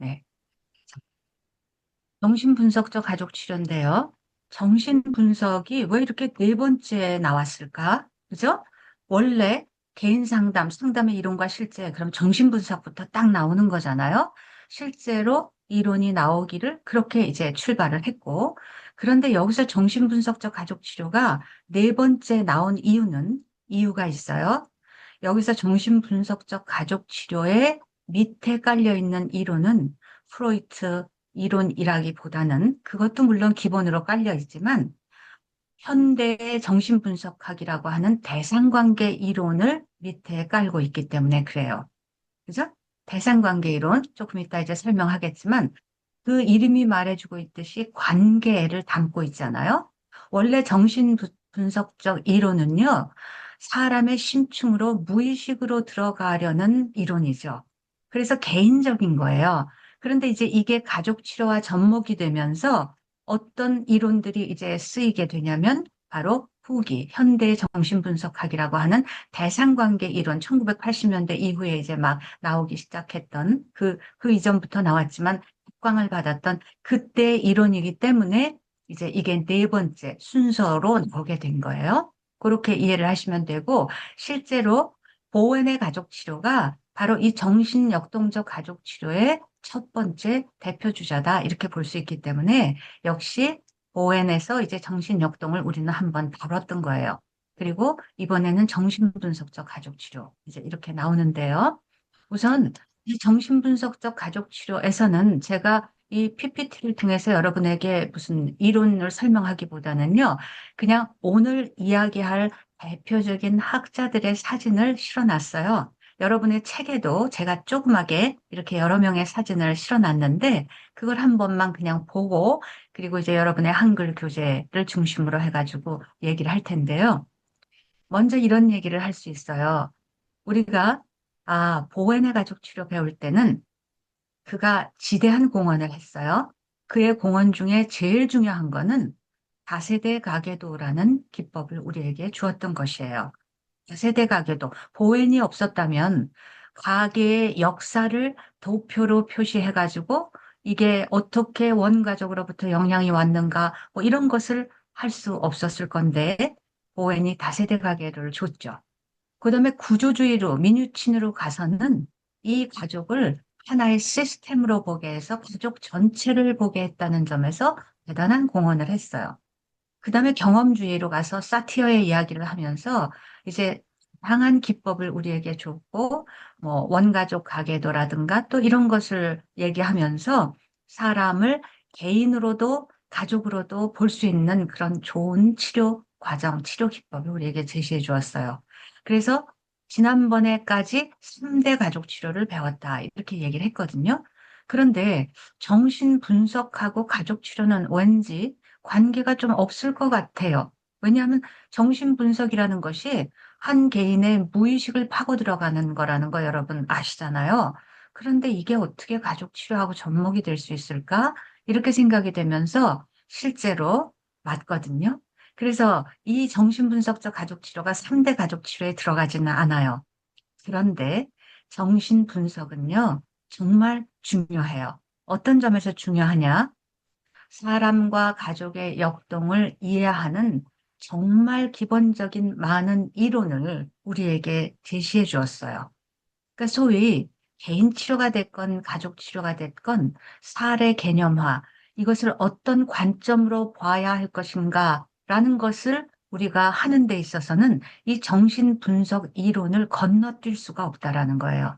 네. 정신분석적 가족치료인데요. 정신분석이 왜 이렇게 네 번째에 나왔을까? 그죠? 원래 개인 상담, 상담의 이론과 실제, 그럼 정신분석부터 딱 나오는 거잖아요. 실제로 이론이 나오기를 그렇게 이제 출발을 했고, 그런데 여기서 정신분석적 가족치료가 네 번째 나온 이유가 있어요. 여기서 정신분석적 가족치료의 밑에 깔려 있는 이론은 프로이트 이론이라기보다는 그것도 물론 기본으로 깔려 있지만 현대의 정신분석학이라고 하는 대상관계 이론을 밑에 깔고 있기 때문에 그래요. 그죠? 대상관계 이론 조금 이따 이제 설명하겠지만 그 이름이 말해주고 있듯이 관계를 담고 있잖아요. 원래 정신분석적 이론은요, 사람의 심층으로 무의식으로 들어가려는 이론이죠. 그래서 개인적인 거예요. 그런데 이제 이게 가족 치료와 접목이 되면서 어떤 이론들이 이제 쓰이게 되냐면 바로 후기, 현대 정신분석학이라고 하는 대상관계 이론, 1980년대 이후에 이제 막 나오기 시작했던 그 이전부터 나왔지만 각광을 받았던 그때 이론이기 때문에 이제 이게 네 번째 순서로 나오게 된 거예요. 그렇게 이해를 하시면 되고, 실제로 보웬의 가족 치료가 바로 이 정신역동적 가족 치료의 첫 번째 대표 주자다. 이렇게 볼 수 있기 때문에 역시 보웬에서 이제 정신역동을 우리는 한번 다뤘던 거예요. 그리고 이번에는 정신분석적 가족 치료 이제 이렇게 나오는데요. 우선 이 정신분석적 가족 치료에서는 제가 이 PPT를 통해서 여러분에게 무슨 이론을 설명하기보다는요, 그냥 오늘 이야기할 대표적인 학자들의 사진을 실어놨어요. 여러분의 책에도 제가 조그맣게 이렇게 여러 명의 사진을 실어놨는데, 그걸 한 번만 그냥 보고, 그리고 이제 여러분의 한글 교재를 중심으로 해가지고 얘기를 할 텐데요. 먼저 이런 얘기를 할 수 있어요. 우리가, 보헤네 가족 치료 배울 때는 그가 지대한 공헌을 했어요. 그의 공헌 중에 제일 중요한 거는 다세대 가계도라는 기법을 우리에게 주었던 것이에요. 다세대 가계도. 보웬이 없었다면 가계의 역사를 도표로 표시해가지고 이게 어떻게 원가족으로부터 영향이 왔는가 뭐 이런 것을 할 수 없었을 건데 보웬이 다세대 가계도를 줬죠. 그다음에 구조주의로 민유친으로 가서는 이 가족을 하나의 시스템으로 보게 해서 가족 전체를 보게 했다는 점에서 대단한 공헌을 했어요. 그다음에 경험주의로 가서 사티어의 이야기를 하면서 이제 다양한 기법을 우리에게 줬고 뭐 원가족 가계도라든가 또 이런 것을 얘기하면서 사람을 개인으로도 가족으로도 볼 수 있는 그런 좋은 치료 과정, 치료 기법을 우리에게 제시해 주었어요. 그래서 지난번에까지 3대 가족 치료를 배웠다 이렇게 얘기를 했거든요. 그런데 정신 분석하고 가족 치료는 왠지 관계가 좀 없을 것 같아요. 왜냐하면 정신분석이라는 것이 한 개인의 무의식을 파고 들어가는 거라는 거 여러분 아시잖아요. 그런데 이게 어떻게 가족 치료하고 접목이 될 수 있을까? 이렇게 생각이 되면서 실제로 맞거든요. 그래서 이 정신분석적 가족 치료가 3대 가족 치료에 들어가지는 않아요. 그런데 정신분석은요, 정말 중요해요. 어떤 점에서 중요하냐? 사람과 가족의 역동을 이해하는 정말 기본적인 많은 이론을 우리에게 제시해 주었어요. 그러니까 소위 개인 치료가 됐건 가족 치료가 됐건 사례 개념화, 이것을 어떤 관점으로 봐야 할 것인가 라는 것을 우리가 하는 데 있어서는 이 정신 분석 이론을 건너뛸 수가 없다라는 거예요.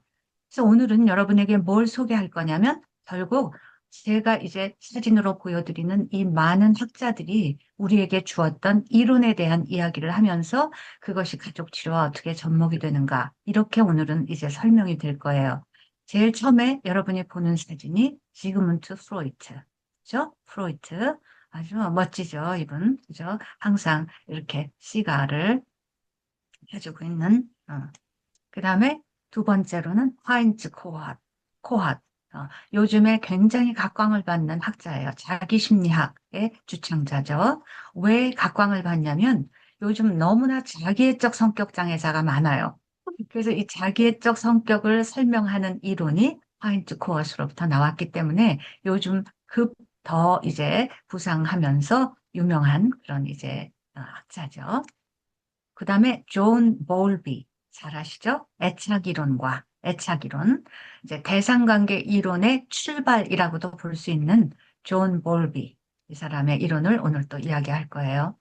그래서 오늘은 여러분에게 뭘 소개할 거냐면 결국 제가 이제 사진으로 보여드리는 이 많은 학자들이 우리에게 주었던 이론에 대한 이야기를 하면서 그것이 가족 치료와 어떻게 접목이 되는가. 이렇게 오늘은 이제 설명이 될 거예요. 제일 처음에 여러분이 보는 사진이 지그문트 프로이트. 그죠? 프로이트. 아주 멋지죠, 이분. 그죠? 항상 이렇게 시가를 해주고 있는. 그 다음에 두 번째로는 하인츠 코핫. 코핫. 요즘에 굉장히 각광을 받는 학자예요. 자기 심리학의 주창자죠. 왜 각광을 받냐면 요즘 너무나 자기애적 성격 장애자가 많아요. 그래서 이 자기애적 성격을 설명하는 이론이 하인츠 코어스로부터 나왔기 때문에 요즘 급 더 이제 부상하면서 유명한 그런 이제 학자죠. 그 다음에 존 볼비. 잘 아시죠? 애착이론. 이제 대상관계 이론의 출발이라고도 볼 수 있는 존 볼비. 이 사람의 이론을 오늘 또 이야기할 거예요.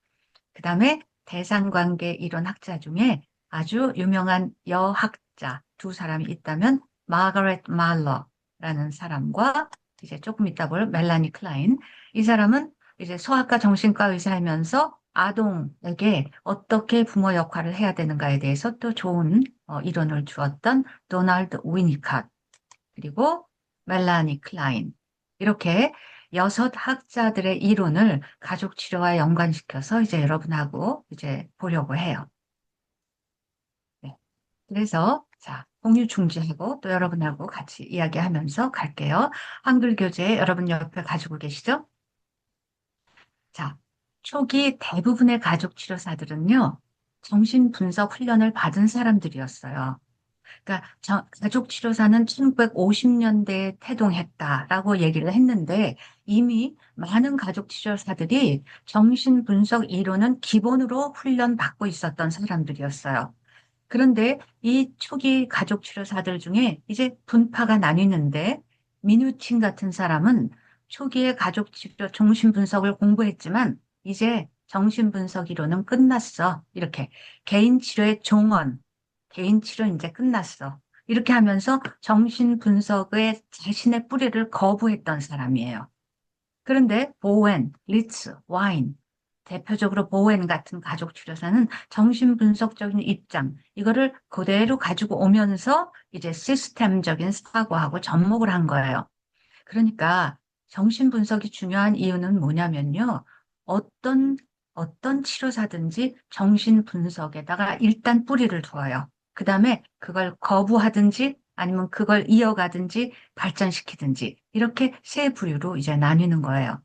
그 다음에 대상관계 이론 학자 중에 아주 유명한 여학자 두 사람이 있다면 마거렛 말러라는 사람과 이제 조금 이따 볼 멜라니 클라인. 이 사람은 이제 소아과 정신과 의사이면서 아동에게 어떻게 부모 역할을 해야 되는가에 대해서 또 좋은 이론을 주었던 도널드 위니캇 그리고 멜라니 클라인 이렇게 여섯 학자들의 이론을 가족 치료와 연관시켜서 이제 여러분하고 이제 보려고 해요. 네. 그래서 자, 공유 중지하고 또 여러분하고 같이 이야기하면서 갈게요. 한글 교재 여러분 옆에 가지고 계시죠? 자, 초기 대부분의 가족 치료사들은요, 정신분석 훈련을 받은 사람들이었어요. 그러니까 가족 치료사는 1950년대에 태동했다라고 얘기를 했는데 이미 많은 가족 치료사들이 정신분석 이론은 기본으로 훈련받고 있었던 사람들이었어요. 그런데 이 초기 가족 치료사들 중에 이제 분파가 나뉘는데 미누친 같은 사람은 초기에 가족 치료 정신분석을 공부했지만 이제 정신분석 이론은 끝났어. 이렇게 개인 치료의 종언, 개인 치료 이제 끝났어. 이렇게 하면서 정신분석의 자신의 뿌리를 거부했던 사람이에요. 그런데 보웬, 리츠, 와인, 대표적으로 보웬 같은 가족 치료사는 정신분석적인 입장, 이거를 그대로 가지고 오면서 이제 시스템적인 사고하고 접목을 한 거예요. 그러니까 정신분석이 중요한 이유는 뭐냐면요. 어떤, 어떤 치료사든지 정신분석에다가 일단 뿌리를 두어요. 그 다음에 그걸 거부하든지 아니면 그걸 이어가든지 발전시키든지 이렇게 세 부류로 이제 나뉘는 거예요.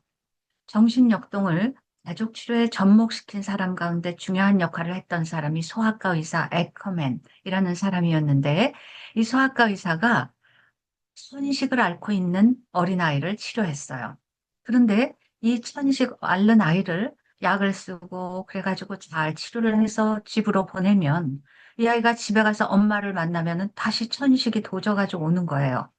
정신역동을 가족 치료에 접목시킨 사람 가운데 중요한 역할을 했던 사람이 소아과 의사 에커맨이라는 사람이었는데 이 소아과 의사가 천식을 앓고 있는 어린아이를 치료했어요. 그런데 이 천식 앓는 아이를 약을 쓰고 그래가지고 잘 치료를 해서 집으로 보내면 이 아이가 집에 가서 엄마를 만나면 다시 천식이 도져가지고 오는 거예요.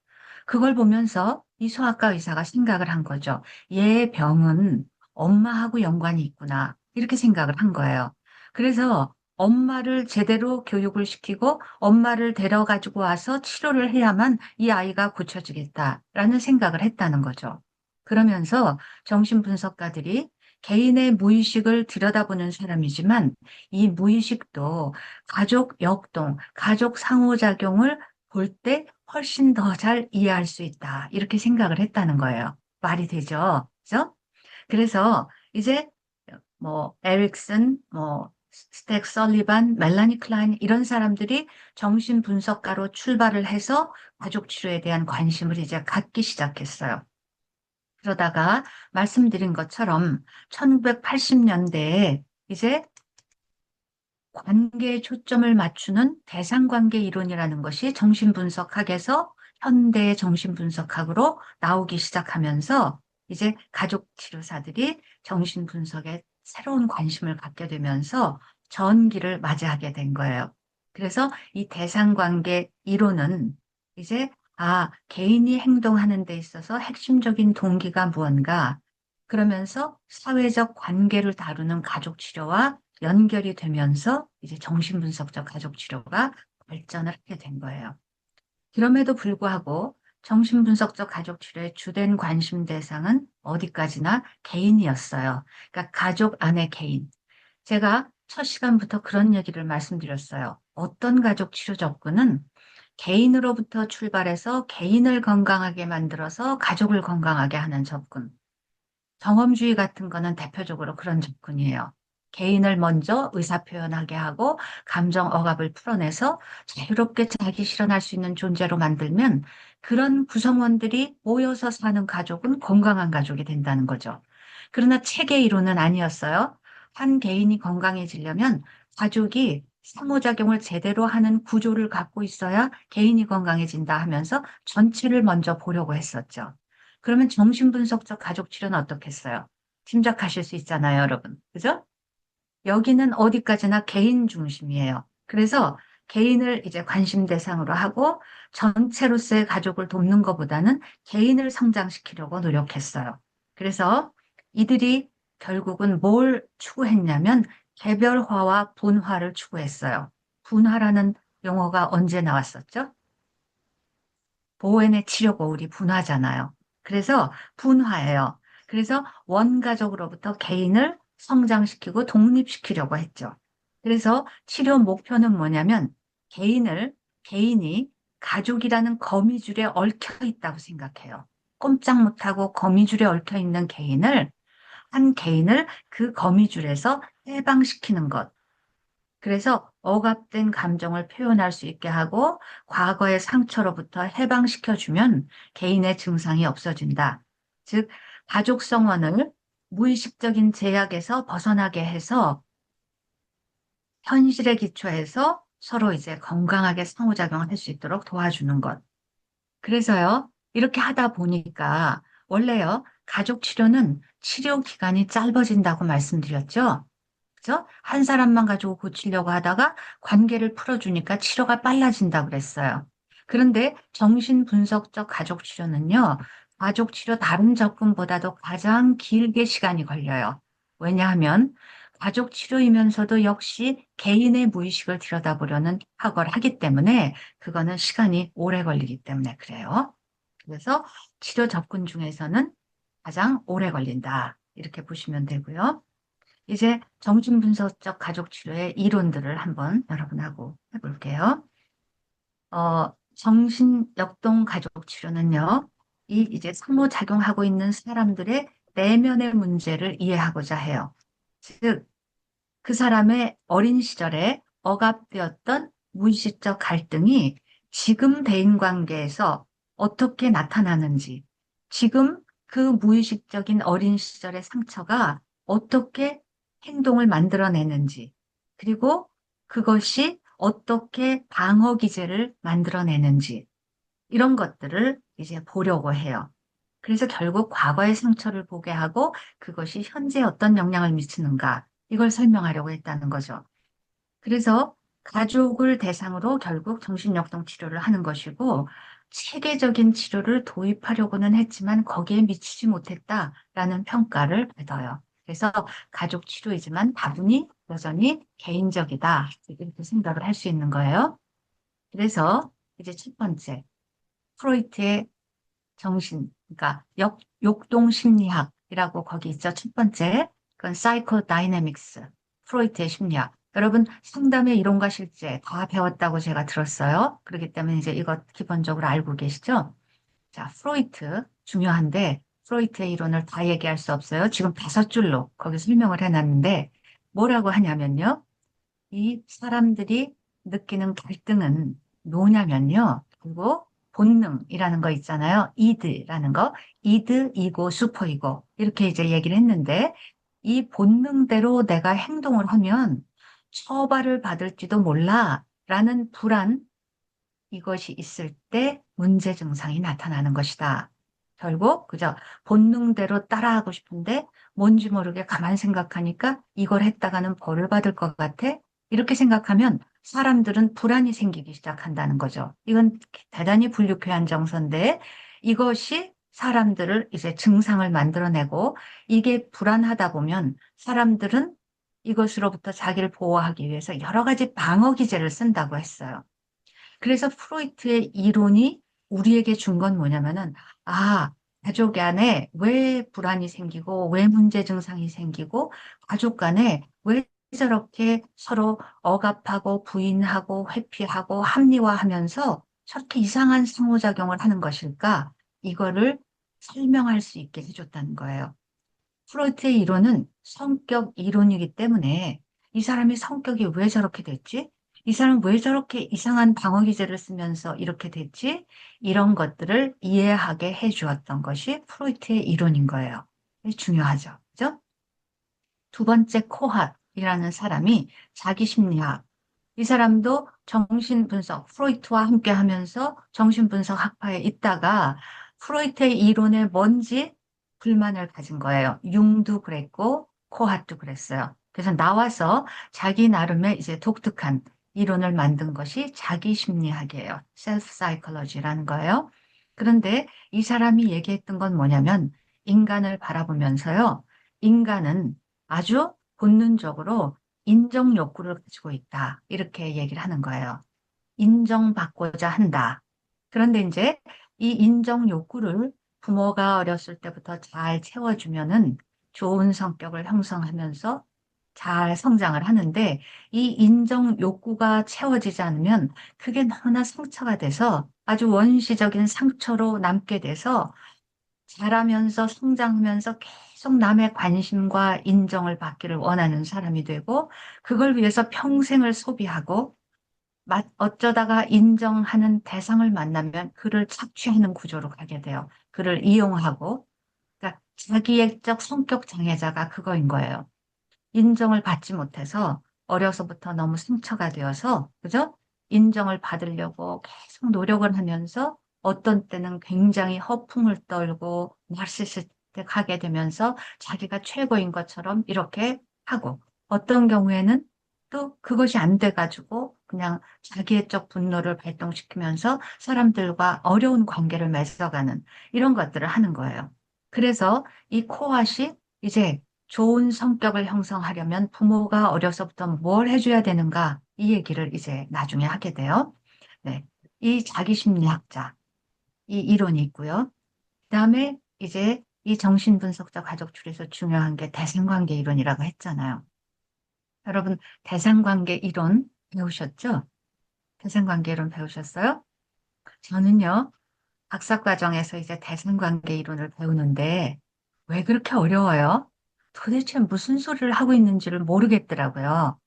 그걸 보면서 이 소아과 의사가 생각을 한 거죠. 얘의 병은 엄마하고 연관이 있구나. 이렇게 생각을 한 거예요. 그래서 엄마를 제대로 교육을 시키고 엄마를 데려가지고 와서 치료를 해야만 이 아이가 고쳐지겠다라는 생각을 했다는 거죠. 그러면서 정신분석가들이 개인의 무의식을 들여다보는 사람이지만 이 무의식도 가족 역동, 가족 상호작용을 볼 때 훨씬 더 잘 이해할 수 있다. 이렇게 생각을 했다는 거예요. 말이 되죠? 그죠? 그래서 이제 뭐 에릭슨, 뭐 스택 설리반, 멜라니 클라인 이런 사람들이 정신분석가로 출발을 해서 가족 치료에 대한 관심을 이제 갖기 시작했어요. 그러다가 말씀드린 것처럼 1980년대에 이제 관계에 초점을 맞추는 대상관계 이론이라는 것이 정신분석학에서 현대 정신분석학으로 나오기 시작하면서 이제 가족 치료사들이 정신분석에 새로운 관심을 갖게 되면서 전기를 맞이하게 된 거예요. 그래서 이 대상관계 이론은 이제 개인이 행동하는 데 있어서 핵심적인 동기가 무언가 그러면서 사회적 관계를 다루는 가족 치료와 연결이 되면서 이제 정신분석적 가족 치료가 발전을 하게 된 거예요. 그럼에도 불구하고 정신분석적 가족 치료의 주된 관심 대상은 어디까지나 개인이었어요. 그러니까 가족 안의 개인. 제가 첫 시간부터 그런 얘기를 말씀드렸어요. 어떤 가족 치료 접근은 개인으로부터 출발해서 개인을 건강하게 만들어서 가족을 건강하게 하는 접근. 경험주의 같은 거는 대표적으로 그런 접근이에요. 개인을 먼저 의사표현하게 하고 감정 억압을 풀어내서 자유롭게 자기 실현할 수 있는 존재로 만들면 그런 구성원들이 모여서 사는 가족은 건강한 가족이 된다는 거죠. 그러나 체계 이론은 아니었어요. 한 개인이 건강해지려면 가족이 상호작용을 제대로 하는 구조를 갖고 있어야 개인이 건강해진다 하면서 전체를 먼저 보려고 했었죠. 그러면 정신분석적 가족치료는 어떻겠어요? 짐작하실 수 있잖아요, 여러분. 그죠? 여기는 어디까지나 개인 중심이에요. 그래서 개인을 이제 관심 대상으로 하고 전체로서의 가족을 돕는 것보다는 개인을 성장시키려고 노력했어요. 그래서 이들이 결국은 뭘 추구했냐면 개별화와 분화를 추구했어요. 분화라는 용어가 언제 나왔었죠? 보웬의 치료 거울이 분화잖아요. 그래서 분화예요. 그래서 원가족으로부터 개인을 성장시키고 독립시키려고 했죠. 그래서 치료 목표는 뭐냐면 개인이 가족이라는 거미줄에 얽혀 있다고 생각해요. 꼼짝 못하고 거미줄에 얽혀 있는 한 개인을 그 거미줄에서 해방시키는 것. 그래서 억압된 감정을 표현할 수 있게 하고 과거의 상처로부터 해방시켜주면 개인의 증상이 없어진다. 즉, 가족 성원을 무의식적인 제약에서 벗어나게 해서 현실에 기초해서 서로 이제 건강하게 상호작용을 할 수 있도록 도와주는 것. 그래서요, 이렇게 하다 보니까 원래요, 가족 치료는 치료 기간이 짧아진다고 말씀드렸죠. 그죠? 한 사람만 가지고 고치려고 하다가 관계를 풀어주니까 치료가 빨라진다고 그랬어요. 그런데 정신분석적 가족 치료는요, 가족 치료 다른 접근보다도 가장 길게 시간이 걸려요. 왜냐하면 가족 치료이면서도 역시 개인의 무의식을 들여다보려는 학을 하기 때문에 그거는 시간이 오래 걸리기 때문에 그래요. 그래서 치료 접근 중에서는 가장 오래 걸린다. 이렇게 보시면 되고요. 이제 정신분석적 가족치료의 이론들을 한번 여러분하고 해볼게요. 정신역동 가족치료는요, 이제 상호작용하고 있는 사람들의 내면의 문제를 이해하고자 해요. 즉, 그 사람의 어린 시절에 억압되었던 무의식적 갈등이 지금 대인관계에서 어떻게 나타나는지, 지금 그 무의식적인 어린 시절의 상처가 어떻게 행동을 만들어내는지, 그리고 그것이 어떻게 방어 기제를 만들어내는지, 이런 것들을 이제 보려고 해요. 그래서 결국 과거의 상처를 보게 하고 그것이 현재에 어떤 영향을 미치는가, 이걸 설명하려고 했다는 거죠. 그래서 가족을 대상으로 결국 정신역동 치료를 하는 것이고, 체계적인 치료를 도입하려고는 했지만 거기에 미치지 못했다라는 평가를 받아요. 그래서 가족 치료이지만 다분히 여전히 개인적이다. 이렇게 생각을 할 수 있는 거예요. 그래서 이제 첫 번째, 프로이트의 그러니까 욕동 심리학이라고 거기 있죠. 첫 번째, 그건 사이코다이내믹스, 프로이트의 심리학. 여러분, 상담의 이론과 실제 다 배웠다고 제가 들었어요. 그렇기 때문에 이제 이것 기본적으로 알고 계시죠? 자, 프로이트 중요한데, 프로이트의 이론을 다 얘기할 수 없어요. 지금 5줄로 거기 설명을 해놨는데, 뭐라고 하냐면요. 이 사람들이 느끼는 갈등은 뭐냐면요. 그리고 본능이라는 거 있잖아요. 이드라는 거. 이드, 이고, 슈퍼이고. 이렇게 이제 얘기를 했는데, 이 본능대로 내가 행동을 하면 처벌을 받을지도 몰라. 라는 불안, 이것이 있을 때 문제 증상이 나타나는 것이다. 결국, 그죠? 본능대로 따라하고 싶은데 뭔지 모르게 가만 생각하니까 이걸 했다가는 벌을 받을 것 같아. 이렇게 생각하면 사람들은 불안이 생기기 시작한다는 거죠. 이건 대단히 불유쾌한 정서인데 이것이 사람들을 이제 증상을 만들어내고 이게 불안하다 보면 사람들은 이것으로부터 자기를 보호하기 위해서 여러 가지 방어 기제를 쓴다고 했어요. 그래서 프로이트의 이론이 우리에게 준 건 뭐냐면은, 아, 가족 안에 왜 불안이 생기고, 왜 문제 증상이 생기고, 가족 간에 왜 저렇게 서로 억압하고 부인하고 회피하고 합리화하면서 저렇게 이상한 상호작용을 하는 것일까? 이거를 설명할 수 있게 해줬다는 거예요. 프로이트의 이론은 성격 이론이기 때문에 이 사람의 성격이 왜 저렇게 됐지? 이 사람은 왜 저렇게 이상한 방어 기제를 쓰면서 이렇게 됐지? 이런 것들을 이해하게 해주었던 것이 프로이트의 이론인 거예요. 중요하죠. 그죠? 두 번째 코핫이라는 사람이 자기 심리학, 이 사람도 정신분석, 프로이트와 함께 하면서 정신분석 학파에 있다가 프로이트의 이론에 뭔지 불만을 가진 거예요. 융도 그랬고, 코핫도 그랬어요. 그래서 나와서 자기 나름의 이제 독특한 이론을 만든 것이 자기 심리학이에요. 셀프 사이콜로지라는 거예요. 그런데 이 사람이 얘기했던 건 뭐냐면 인간을 바라보면서요. 인간은 아주 본능적으로 인정 욕구를 가지고 있다. 이렇게 얘기를 하는 거예요. 인정받고자 한다. 그런데 이제 이 인정 욕구를 부모가 어렸을 때부터 잘 채워주면은 좋은 성격을 형성하면서 잘 성장을 하는데 이 인정 욕구가 채워지지 않으면 그게 너무나 상처가 돼서 아주 원시적인 상처로 남게 돼서 자라면서 성장하면서 계속 남의 관심과 인정을 받기를 원하는 사람이 되고 그걸 위해서 평생을 소비하고 어쩌다가 인정하는 대상을 만나면 그를 착취하는 구조로 가게 돼요. 그를 이용하고 그러니까 자기애적 성격 장애자가 그거인 거예요. 인정을 받지 못해서 어려서부터 너무 상처가 되어서, 그죠? 인정을 받으려고 계속 노력을 하면서 어떤 때는 굉장히 허풍을 떨고 나르시시스틱하게 되면서 자기가 최고인 것처럼 이렇게 하고 어떤 경우에는 또 그것이 안 돼가지고 그냥 자기애적 분노를 발동시키면서 사람들과 어려운 관계를 맺어가는 이런 것들을 하는 거예요. 그래서 이 코앗이 이제 좋은 성격을 형성하려면 부모가 어려서부터 뭘 해줘야 되는가 이 얘기를 이제 나중에 하게 돼요. 네. 이 자기심리학자, 이 이론이 있고요. 그다음에 이제 이 정신분석자 가족출에서 중요한 게 대상관계 이론이라고 했잖아요. 여러분, 대상관계 이론 배우셨죠? 대상관계 이론 배우셨어요? 저는요, 박사과정에서 이제 대상관계 이론을 배우는데 왜 그렇게 어려워요? 도대체 무슨 소리를 하고 있는지를 모르겠더라고요.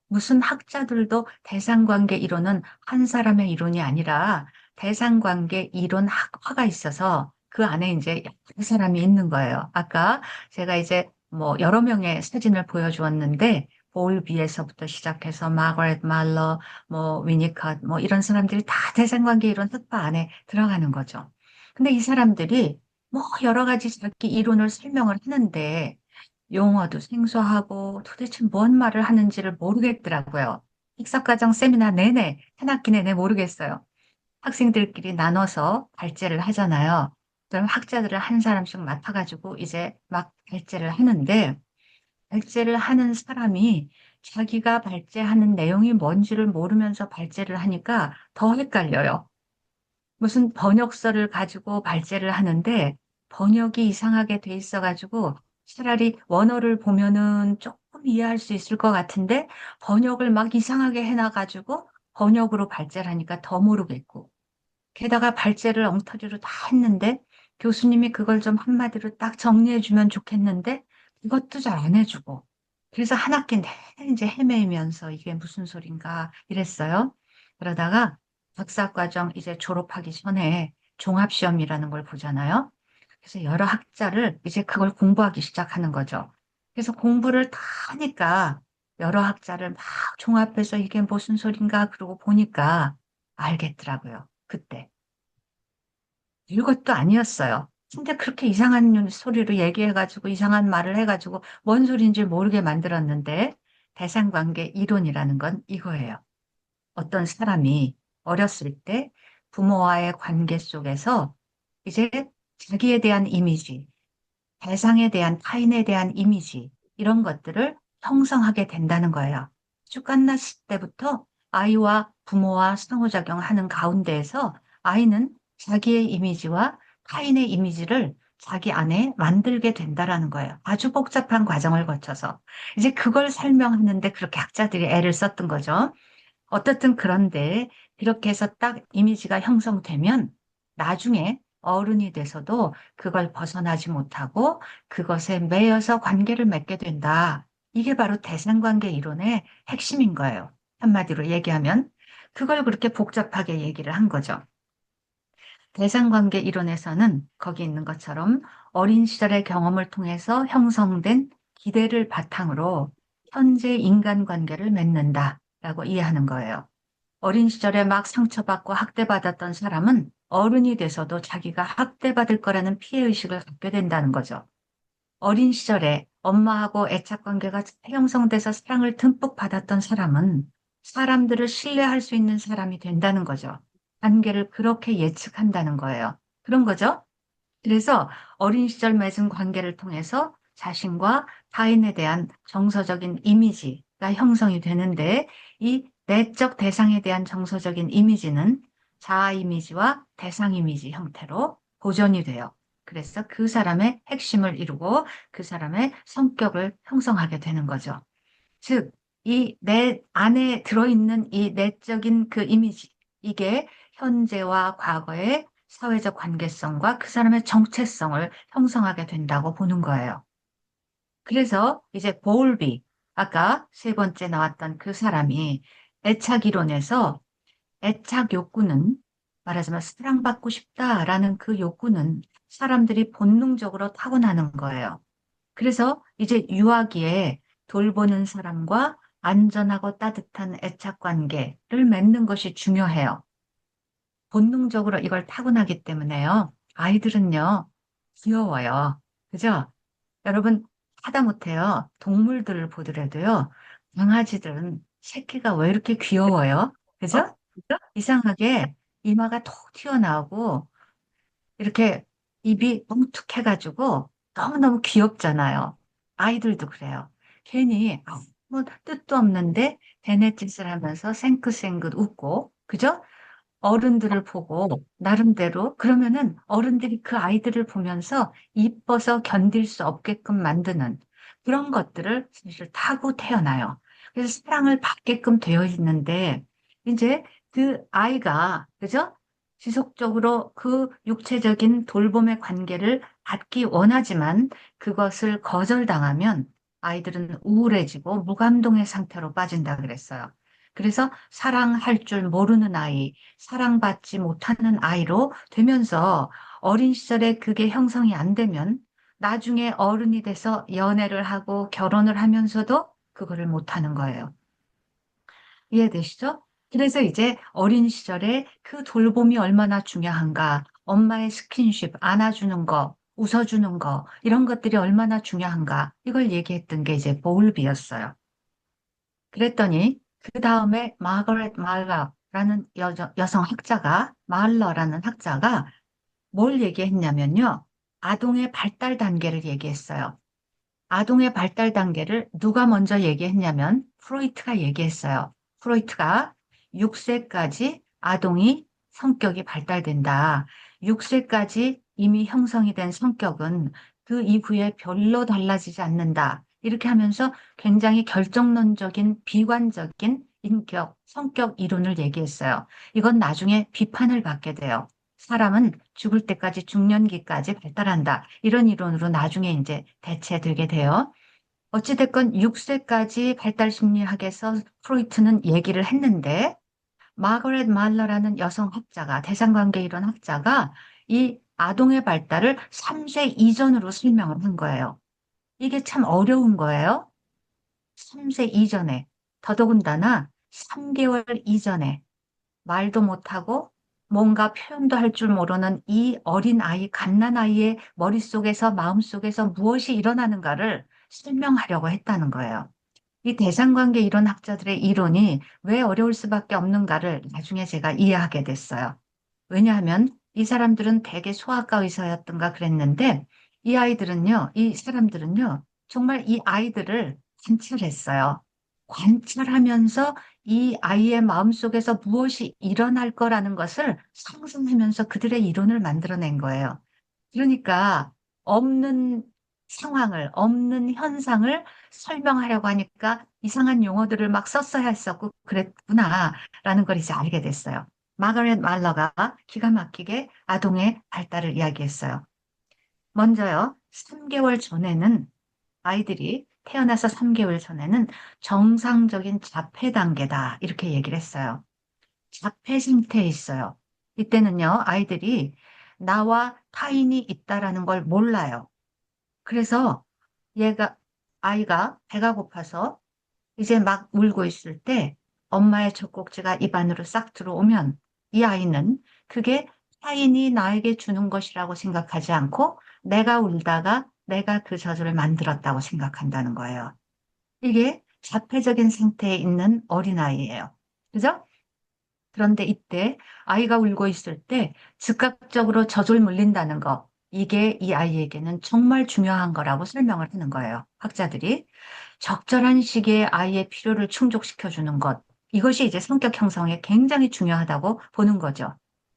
무슨 학자들도 대상관계 이론은 한 사람의 이론이 아니라 대상관계 이론 학화가 있어서 그 안에 이제 여러 사람이 있는 거예요. 아까 제가 이제 뭐 여러 명의 사진을 보여주었는데 볼비에서부터 시작해서 마거렛 말러, 뭐 위니컷, 뭐 이런 사람들이 다 대상관계 이론 학파 안에 들어가는 거죠. 근데 이 사람들이 뭐 여러 가지 자기 이론을 설명을 하는데 용어도 생소하고 도대체 뭔 말을 하는지를 모르겠더라고요. 입사과정 세미나 내내, 한 학기 내내 모르겠어요. 학생들끼리 나눠서 발제를 하잖아요. 그럼 학자들을 한 사람씩 맡아가지고 이제 막 발제를 하는데, 발제를 하는 사람이 자기가 발제하는 내용이 뭔지를 모르면서 발제를 하니까 더 헷갈려요. 무슨 번역서를 가지고 발제를 하는데 번역이 이상하게 돼 있어가지고 차라리 원어를 보면은 조금 이해할 수 있을 것 같은데 번역을 막 이상하게 해놔가지고 번역으로 발제를 하니까 더 모르겠고 게다가 발제를 엉터리로 다 했는데 교수님이 그걸 좀 한마디로 딱 정리해주면 좋겠는데 그것도 잘 안 해주고 그래서 한 학기 내내 이제 헤매면서 이게 무슨 소린가 이랬어요. 그러다가 박사과정 이제 졸업하기 전에 종합시험이라는 걸 보잖아요. 그래서 여러 학자를 이제 그걸 공부하기 시작하는 거죠. 그래서 공부를 다 하니까 여러 학자를 막 종합해서 이게 무슨 소린가 그러고 보니까 알겠더라고요. 그때. 별것도 아니었어요. 근데 그렇게 이상한 소리로 얘기해가지고 이상한 말을 해가지고 뭔 소리인지 모르게 만들었는데 대상관계 이론이라는 건 이거예요. 어떤 사람이 어렸을 때 부모와의 관계 속에서 이제 자기에 대한 이미지, 대상에 대한 타인에 대한 이미지 이런 것들을 형성하게 된다는 거예요. 쭉 갓났을 때부터 아이와 부모와 상호작용하는 가운데에서 아이는 자기의 이미지와 타인의 이미지를 자기 안에 만들게 된다라는 거예요. 아주 복잡한 과정을 거쳐서. 이제 그걸 설명하는데 그렇게 학자들이 애를 썼던 거죠. 어떻든 그런데 이렇게 해서 딱 이미지가 형성되면 나중에 어른이 돼서도 그걸 벗어나지 못하고 그것에 매여서 관계를 맺게 된다. 이게 바로 대상관계 이론의 핵심인 거예요. 한마디로 얘기하면 그걸 그렇게 복잡하게 얘기를 한 거죠. 대상관계 이론에서는 거기 있는 것처럼 어린 시절의 경험을 통해서 형성된 기대를 바탕으로 현재 인간관계를 맺는다. 이미지라고 이해하는 거예요. 어린 시절에 막 상처받고 학대받았던 사람은 어른이 돼서도 자기가 학대받을 거라는 피해의식을 갖게 된다는 거죠. 어린 시절에 엄마하고 애착 관계가 형성돼서 사랑을 듬뿍 받았던 사람은 사람들을 신뢰할 수 있는 사람이 된다는 거죠. 관계를 그렇게 예측한다는 거예요. 그런 거죠. 그래서 어린 시절 맺은 관계를 통해서 자신과 타인에 대한 정서적인 이미지가 형성이 되는데 이 내적 대상에 대한 정서적인 이미지는 자아 이미지와 대상 이미지 형태로 보존이 돼요. 그래서 그 사람의 핵심을 이루고 그 사람의 성격을 형성하게 되는 거죠. 즉, 이 내 안에 들어있는 이 내적인 그 이미지, 이게 현재와 과거의 사회적 관계성과 그 사람의 정체성을 형성하게 된다고 보는 거예요. 그래서 이제 보울비, 아까 세 번째 나왔던 그 사람이 애착 이론에서 애착 욕구는 말하자면 사랑받고 싶다라는 그 욕구는 사람들이 본능적으로 타고나는 거예요. 그래서 이제 유아기에 돌보는 사람과 안전하고 따뜻한 애착 관계를 맺는 것이 중요해요. 본능적으로 이걸 타고나기 때문에요. 아이들은요, 귀여워요. 그죠? 여러분, 하다못해요. 동물들을 보더라도요. 강아지들은 새끼가 왜 이렇게 귀여워요? 그죠? 이상하게 이마가 톡 튀어나오고 이렇게 입이 뭉툭해가지고 너무너무 귀엽잖아요. 아이들도 그래요. 괜히 아무 뜻도 없는데 대뇌짓을 하면서 생긋생긋 웃고, 그죠? 어른들을 보고 나름대로 그러면은 어른들이 그 아이들을 보면서 이뻐서 견딜 수 없게끔 만드는 그런 것들을 사실 타고 태어나요. 그래서 사랑을 받게끔 되어 있는데 이제 그 아이가 그죠? 지속적으로 그 육체적인 돌봄의 관계를 받기 원하지만 그것을 거절당하면 아이들은 우울해지고 무감동의 상태로 빠진다 그랬어요. 그래서 사랑할 줄 모르는 아이, 사랑받지 못하는 아이로 되면서 어린 시절에 그게 형성이 안 되면 나중에 어른이 돼서 연애를 하고 결혼을 하면서도 그거를 못하는 거예요. 이해되시죠? 그래서 이제 어린 시절에 그 돌봄이 얼마나 중요한가, 엄마의 스킨십, 안아주는 거, 웃어주는 거, 이런 것들이 얼마나 중요한가, 이걸 얘기했던 게 이제 보울비였어요. 그랬더니 그 다음에 마거렛 말러라는 여성 학자가 말러라는 학자가 뭘 얘기했냐면요. 아동의 발달 단계를 얘기했어요. 아동의 발달 단계를 누가 먼저 얘기했냐면 프로이트가 얘기했어요. 프로이트가 6세까지 아동이 성격이 발달된다. 6세까지 이미 형성이 된 성격은 그 이후에 별로 달라지지 않는다. 이렇게 하면서 굉장히 결정론적인 비관적인 인격, 성격 이론을 얘기했어요. 이건 나중에 비판을 받게 돼요. 사람은 죽을 때까지 중년기까지 발달한다. 이런 이론으로 나중에 이제 대체되게 돼요. 어찌됐건 6세까지 발달 심리학에서 프로이트는 얘기를 했는데 마거렛 말러라는 여성 학자가 대상관계 이론 학자가 이 아동의 발달을 3세 이전으로 설명을 한 거예요. 이게 참 어려운 거예요. 3세 이전에 더더군다나 3개월 이전에 말도 못하고 뭔가 표현도 할 줄 모르는 이 어린 아이, 갓난아이의 머릿속에서, 마음속에서 무엇이 일어나는가를 설명하려고 했다는 거예요. 이 대상관계 이론 학자들의 이론이 왜 어려울 수밖에 없는가를 나중에 제가 이해하게 됐어요. 왜냐하면 이 사람들은 대개 소아과 의사였던가 그랬는데 이 아이들은요, 이 사람들은요, 정말 이 아이들을 관찰했어요. 관찰하면서 이 아이의 마음속에서 무엇이 일어날 거라는 것을 상상하면서 그들의 이론을 만들어낸 거예요. 그러니까 없는 상황을, 없는 현상을 설명하려고 하니까 이상한 용어들을 막 썼어야 했었고 그랬구나라는 걸 이제 알게 됐어요. 마가렛 말러가 기가 막히게 아동의 발달을 이야기했어요. 먼저요, 3개월 전에는 아이들이 태어나서 3개월 전에는 정상적인 자폐 단계다. 이렇게 얘기를 했어요. 자폐 상태에 있어요. 이때는요, 아이들이 나와 타인이 있다라는 걸 몰라요. 그래서 아이가 배가 고파서 이제 막 울고 있을 때 엄마의 젖꼭지가 입 안으로 싹 들어오면 이 아이는 그게 타인이 나에게 주는 것이라고 생각하지 않고 내가 울다가 내가 그 젖을 만들었다고 생각한다는 거예요. 이게 자폐적인 상태에 있는 어린아이예요. 그죠? 그런데 이때 아이가 울고 있을 때 즉각적으로 젖을 물린다는 거, 이게 이 아이에게는 정말 중요한 거라고 설명을 하는 거예요. 학자들이. 적절한 시기에 아이의 필요를 충족시켜 주는 것, 이것이 이제 성격 형성에 굉장히 중요하다고 보는 거죠.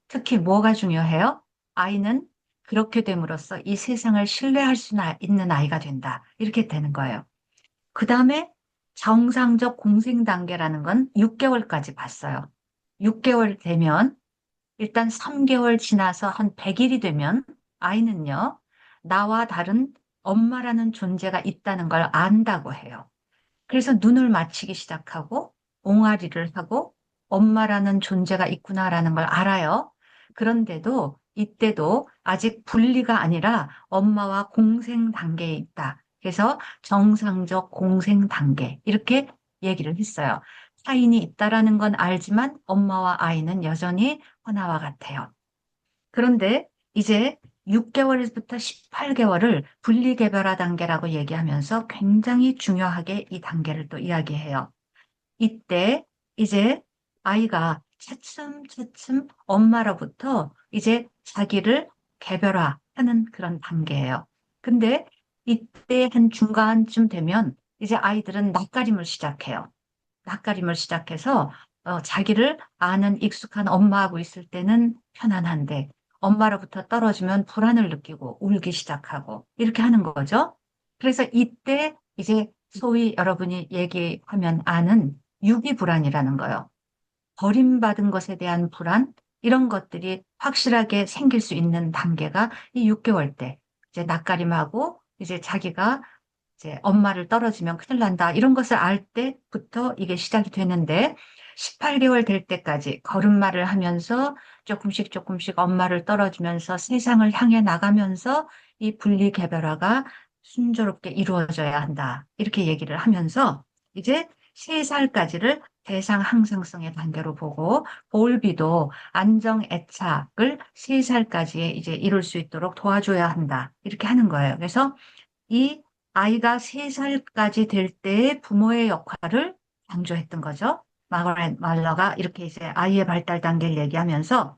특히 뭐가 중요해요? 아이는 그렇게 됨으로써 이 세상을 신뢰할 수 있는 아이가 된다. 이렇게 되는 거예요. 그 다음에 정상적 공생 단계라는 건 6개월까지 봤어요. 6개월 되면 일단 3개월 지나서 한 100일이 되면 아이는요, 나와 다른 엄마라는 존재가 있다는 걸 안다고 해요. 그래서 눈을 맞추기 시작하고 옹알이를 하고 엄마라는 존재가 있구나라는 걸 알아요. 그런데도 이때도 아직 분리가 아니라 엄마와 공생 단계에 있다. 그래서 정상적 공생 단계 이렇게 얘기를 했어요. 타인이 있다라는 건 알지만 엄마와 아이는 여전히 하나와 같아요. 그런데 이제 6개월부터 18개월을 분리개별화 단계라고 얘기하면서 굉장히 중요하게 이 단계를 또 이야기해요. 이때 이제 아이가 차츰차츰 엄마로부터 이제 자기를 개별화하는 그런 단계예요. 근데 이때 한 중간쯤 되면 이제 아이들은 낯가림을 시작해요. 낯가림을 시작해서 자기를 아는 익숙한 엄마하고 있을 때는 편안한데 엄마로부터 떨어지면 불안을 느끼고 울기 시작하고 이렇게 하는 거죠. 그래서 이때 이제 소위 여러분이 얘기하면 아는 유기불안이라는 거예요. 버림받은 것에 대한 불안, 이런 것들이 확실하게 생길 수 있는 단계가 이 6개월 때 이제 낯가림하고 이제 자기가 이제 엄마를 떨어지면 큰일 난다. 이런 것을 알 때부터 이게 시작이 되는데 18개월 될 때까지 걸음마를 하면서 조금씩 조금씩 엄마를 떨어지면서 세상을 향해 나가면서 이 분리개별화가 순조롭게 이루어져야 한다. 이렇게 얘기를 하면서 이제 3살까지를 대상 항상성의 단계로 보고 볼비도 안정 애착을 3살까지에 이제 이룰 수 있도록 도와줘야 한다. 이렇게 하는 거예요. 그래서 이 아이가 3살까지 될 때의 부모의 역할을 강조했던 거죠. 마거렛 말러가 이렇게 이제 아이의 발달 단계를 얘기하면서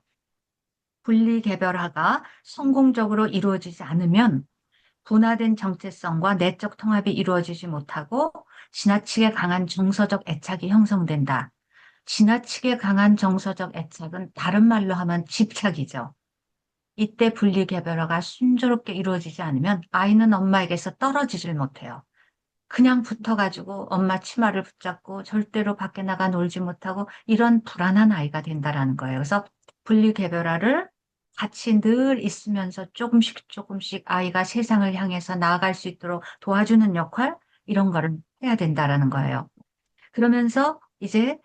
분리개별화가 성공적으로 이루어지지 않으면 분화된 정체성과 내적 통합이 이루어지지 못하고 지나치게 강한 정서적 애착이 형성된다. 지나치게 강한 정서적 애착은 다른 말로 하면 집착이죠. 이때 분리개별화가 순조롭게 이루어지지 않으면 아이는 엄마에게서 떨어지질 못해요. 그냥 붙어가지고 엄마 치마를 붙잡고 절대로 밖에 나가 놀지 못하고 이런 불안한 아이가 된다라는 거예요. 그래서 분리개별화를 같이 늘 있으면서 조금씩 조금씩 아이가 세상을 향해서 나아갈 수 있도록 도와주는 역할, 이런 거를 해야 된다라는 거예요. 그러면서 이제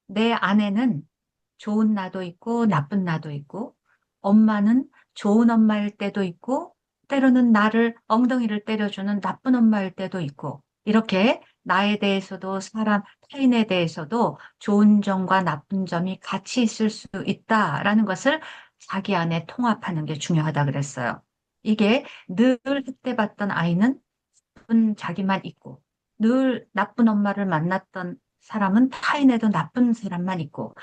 내 안에는 좋은 나도 있고 나쁜 나도 있고 엄마는 좋은 엄마일 때도 있고 때로는 나를 엉덩이를 때려주는 나쁜 엄마일 때도 있고 이렇게 나에 대해서도 사람 타인에 대해서도 좋은 점과 나쁜 점이 같이 있을 수 있다라는 것을 자기 안에 통합하는 게 중요하다 그랬어요. 이게 늘 흑대받던 아이는 나쁜 자기만 있고 늘 나쁜 엄마를 만났던 사람은 타인에도 나쁜 사람만 있고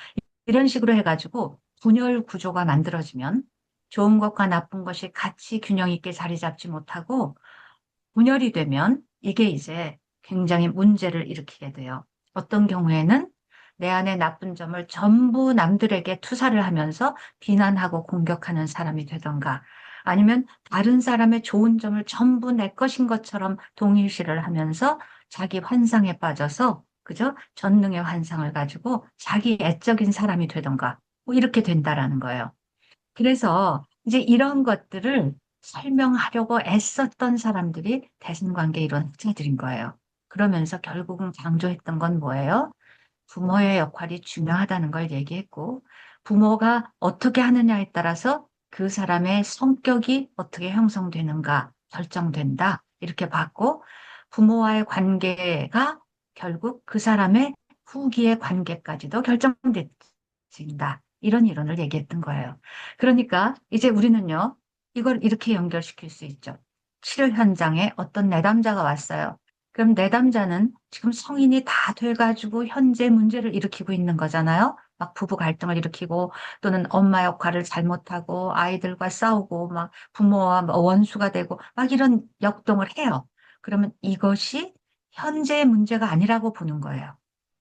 이런 식으로 해가지고 분열 구조가 만들어지면 좋은 것과 나쁜 것이 같이 균형 있게 자리 잡지 못하고 분열이 되면 이게 이제 굉장히 문제를 일으키게 돼요. 어떤 경우에는 내 안에 나쁜 점을 전부 남들에게 투사를 하면서 비난하고 공격하는 사람이 되던가 아니면 다른 사람의 좋은 점을 전부 내 것인 것처럼 동일시를 하면서 자기 환상에 빠져서 그죠? 전능의 환상을 가지고 자기 애적인 사람이 되던가 뭐 이렇게 된다라는 거예요. 그래서 이제 이런 것들을 설명하려고 애썼던 사람들이 대승관계 이론 학자들인 거예요. 그러면서 결국은 강조했던 건 뭐예요? 부모의 역할이 중요하다는 걸 얘기했고, 부모가 어떻게 하느냐에 따라서 그 사람의 성격이 어떻게 형성되는가 결정된다. 이렇게 봤고, 부모와의 관계가 결국 그 사람의 후기의 관계까지도 결정된다. 이런 이론을 얘기했던 거예요. 그러니까 이제 우리는요, 이걸 이렇게 연결시킬 수 있죠. 치료 현장에 어떤 내담자가 왔어요. 그럼 내담자는 지금 성인이 다 돼가지고 현재 문제를 일으키고 있는 거잖아요. 막 부부 갈등을 일으키고 또는 엄마 역할을 잘못하고 아이들과 싸우고 막 부모와 뭐 원수가 되고 막 이런 역동을 해요. 그러면 이것이 현재의 문제가 아니라고 보는 거예요.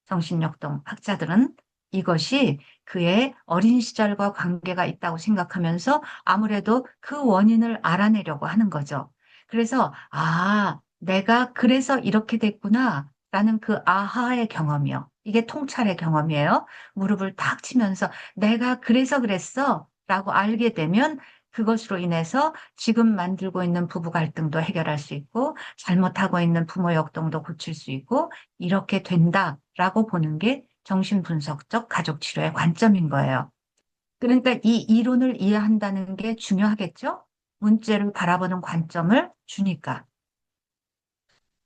정신역동 학자들은 이것이 그의 어린 시절과 관계가 있다고 생각하면서 아무래도 그 원인을 알아내려고 하는 거죠. 그래서, 아, 내가 그래서 이렇게 됐구나. 라는 그 아하의 경험이요. 이게 통찰의 경험이에요. 무릎을 탁 치면서 내가 그래서 그랬어. 라고 알게 되면 그것으로 인해서 지금 만들고 있는 부부 갈등도 해결할 수 있고 잘못하고 있는 부모 역동도 고칠 수 있고 이렇게 된다라고 보는 게 정신분석적 가족치료의 관점인 거예요. 그러니까 이 이론을 이해한다는 게 중요하겠죠? 문제를 바라보는 관점을 주니까.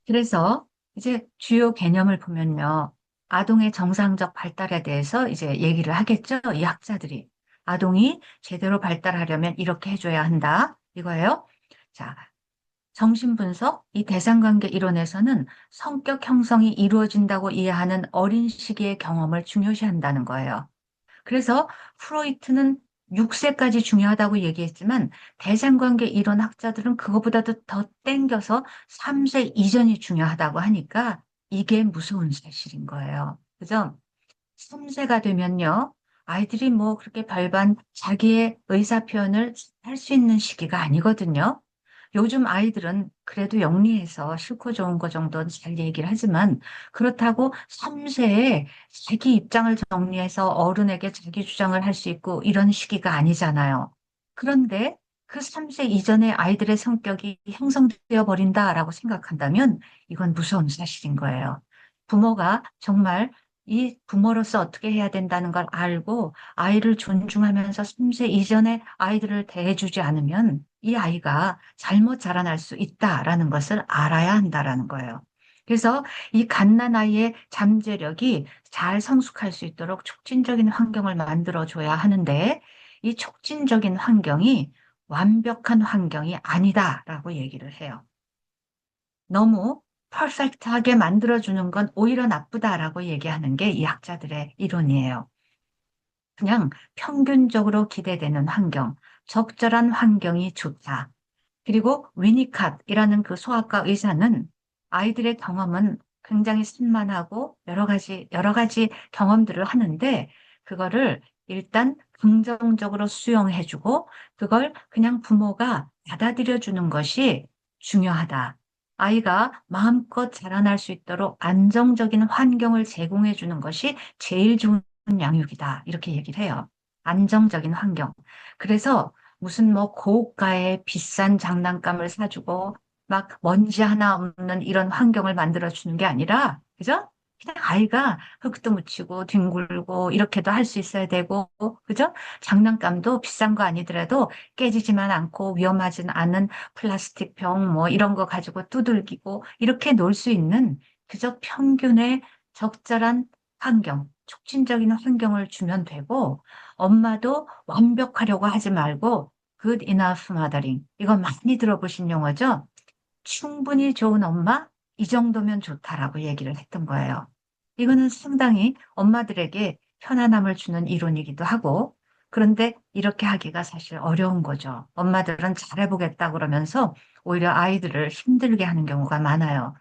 그래서 이제 주요 개념을 보면요. 아동의 정상적 발달에 대해서 이제 얘기를 하겠죠? 이 학자들이. 아동이 제대로 발달하려면 이렇게 해줘야 한다. 이거예요. 자, 정신분석, 이 대상관계 이론에서는 성격 형성이 이루어진다고 이해하는 어린 시기의 경험을 중요시한다는 거예요. 그래서 프로이트는 6세까지 중요하다고 얘기했지만 대상관계 이론 학자들은 그거보다도 더 땡겨서 3세 이전이 중요하다고 하니까 이게 무서운 사실인 거예요. 그죠? 3세가 되면요. 아이들이 뭐 그렇게 별반 자기의 의사 표현을 할 수 있는 시기가 아니거든요. 요즘 아이들은 그래도 영리해서 싫고 좋은 거 정도는 잘 얘기를 하지만 그렇다고 3세에 자기 입장을 정리해서 어른에게 자기 주장을 할 수 있고 이런 시기가 아니잖아요. 그런데 그 3세 이전에 아이들의 성격이 형성되어 버린다라고 생각한다면 이건 무서운 사실인 거예요. 부모가 정말 이 부모로서 어떻게 해야 된다는 걸 알고 아이를 존중하면서 3세 이전에 아이들을 대해주지 않으면 이 아이가 잘못 자라날 수 있다라는 것을 알아야 한다라는 거예요. 그래서 이 갓난 아이의 잠재력이 잘 성숙할 수 있도록 촉진적인 환경을 만들어줘야 하는데 이 촉진적인 환경이 완벽한 환경이 아니다라고 얘기를 해요. 너무 퍼펙트하게 만들어주는 건 오히려 나쁘다라고 얘기하는 게 이 학자들의 이론이에요. 그냥 평균적으로 기대되는 환경, 적절한 환경이 좋다. 그리고 위니캇이라는 그 소아과 의사는 아이들의 경험은 굉장히 산만하고 여러 가지 경험들을 하는데 그거를 일단 긍정적으로 수용해주고 그걸 그냥 부모가 받아들여 주는 것이 중요하다. 아이가 마음껏 자라날 수 있도록 안정적인 환경을 제공해 주는 것이 제일 좋은 양육이다. 이렇게 얘기를 해요. 안정적인 환경. 그래서 무슨 뭐 고가의 비싼 장난감을 사주고 막 먼지 하나 없는 이런 환경을 만들어 주는 게 아니라, 그죠? 그냥 아이가 흙도 묻히고 뒹굴고 이렇게도 할 수 있어야 되고, 그죠? 장난감도 비싼 거 아니더라도 깨지지만 않고 위험하진 않은 플라스틱 병 뭐 이런 거 가지고 두들기고 이렇게 놀 수 있는 그저 평균의 적절한 환경, 촉진적인 환경을 주면 되고, 엄마도 완벽하려고 하지 말고, good enough mothering. 이거 많이 들어보신 용어죠? 충분히 좋은 엄마? 이 정도면 좋다라고 얘기를 했던 거예요. 이거는 상당히 엄마들에게 편안함을 주는 이론이기도 하고, 그런데 이렇게 하기가 사실 어려운 거죠. 엄마들은 잘해보겠다 그러면서 오히려 아이들을 힘들게 하는 경우가 많아요.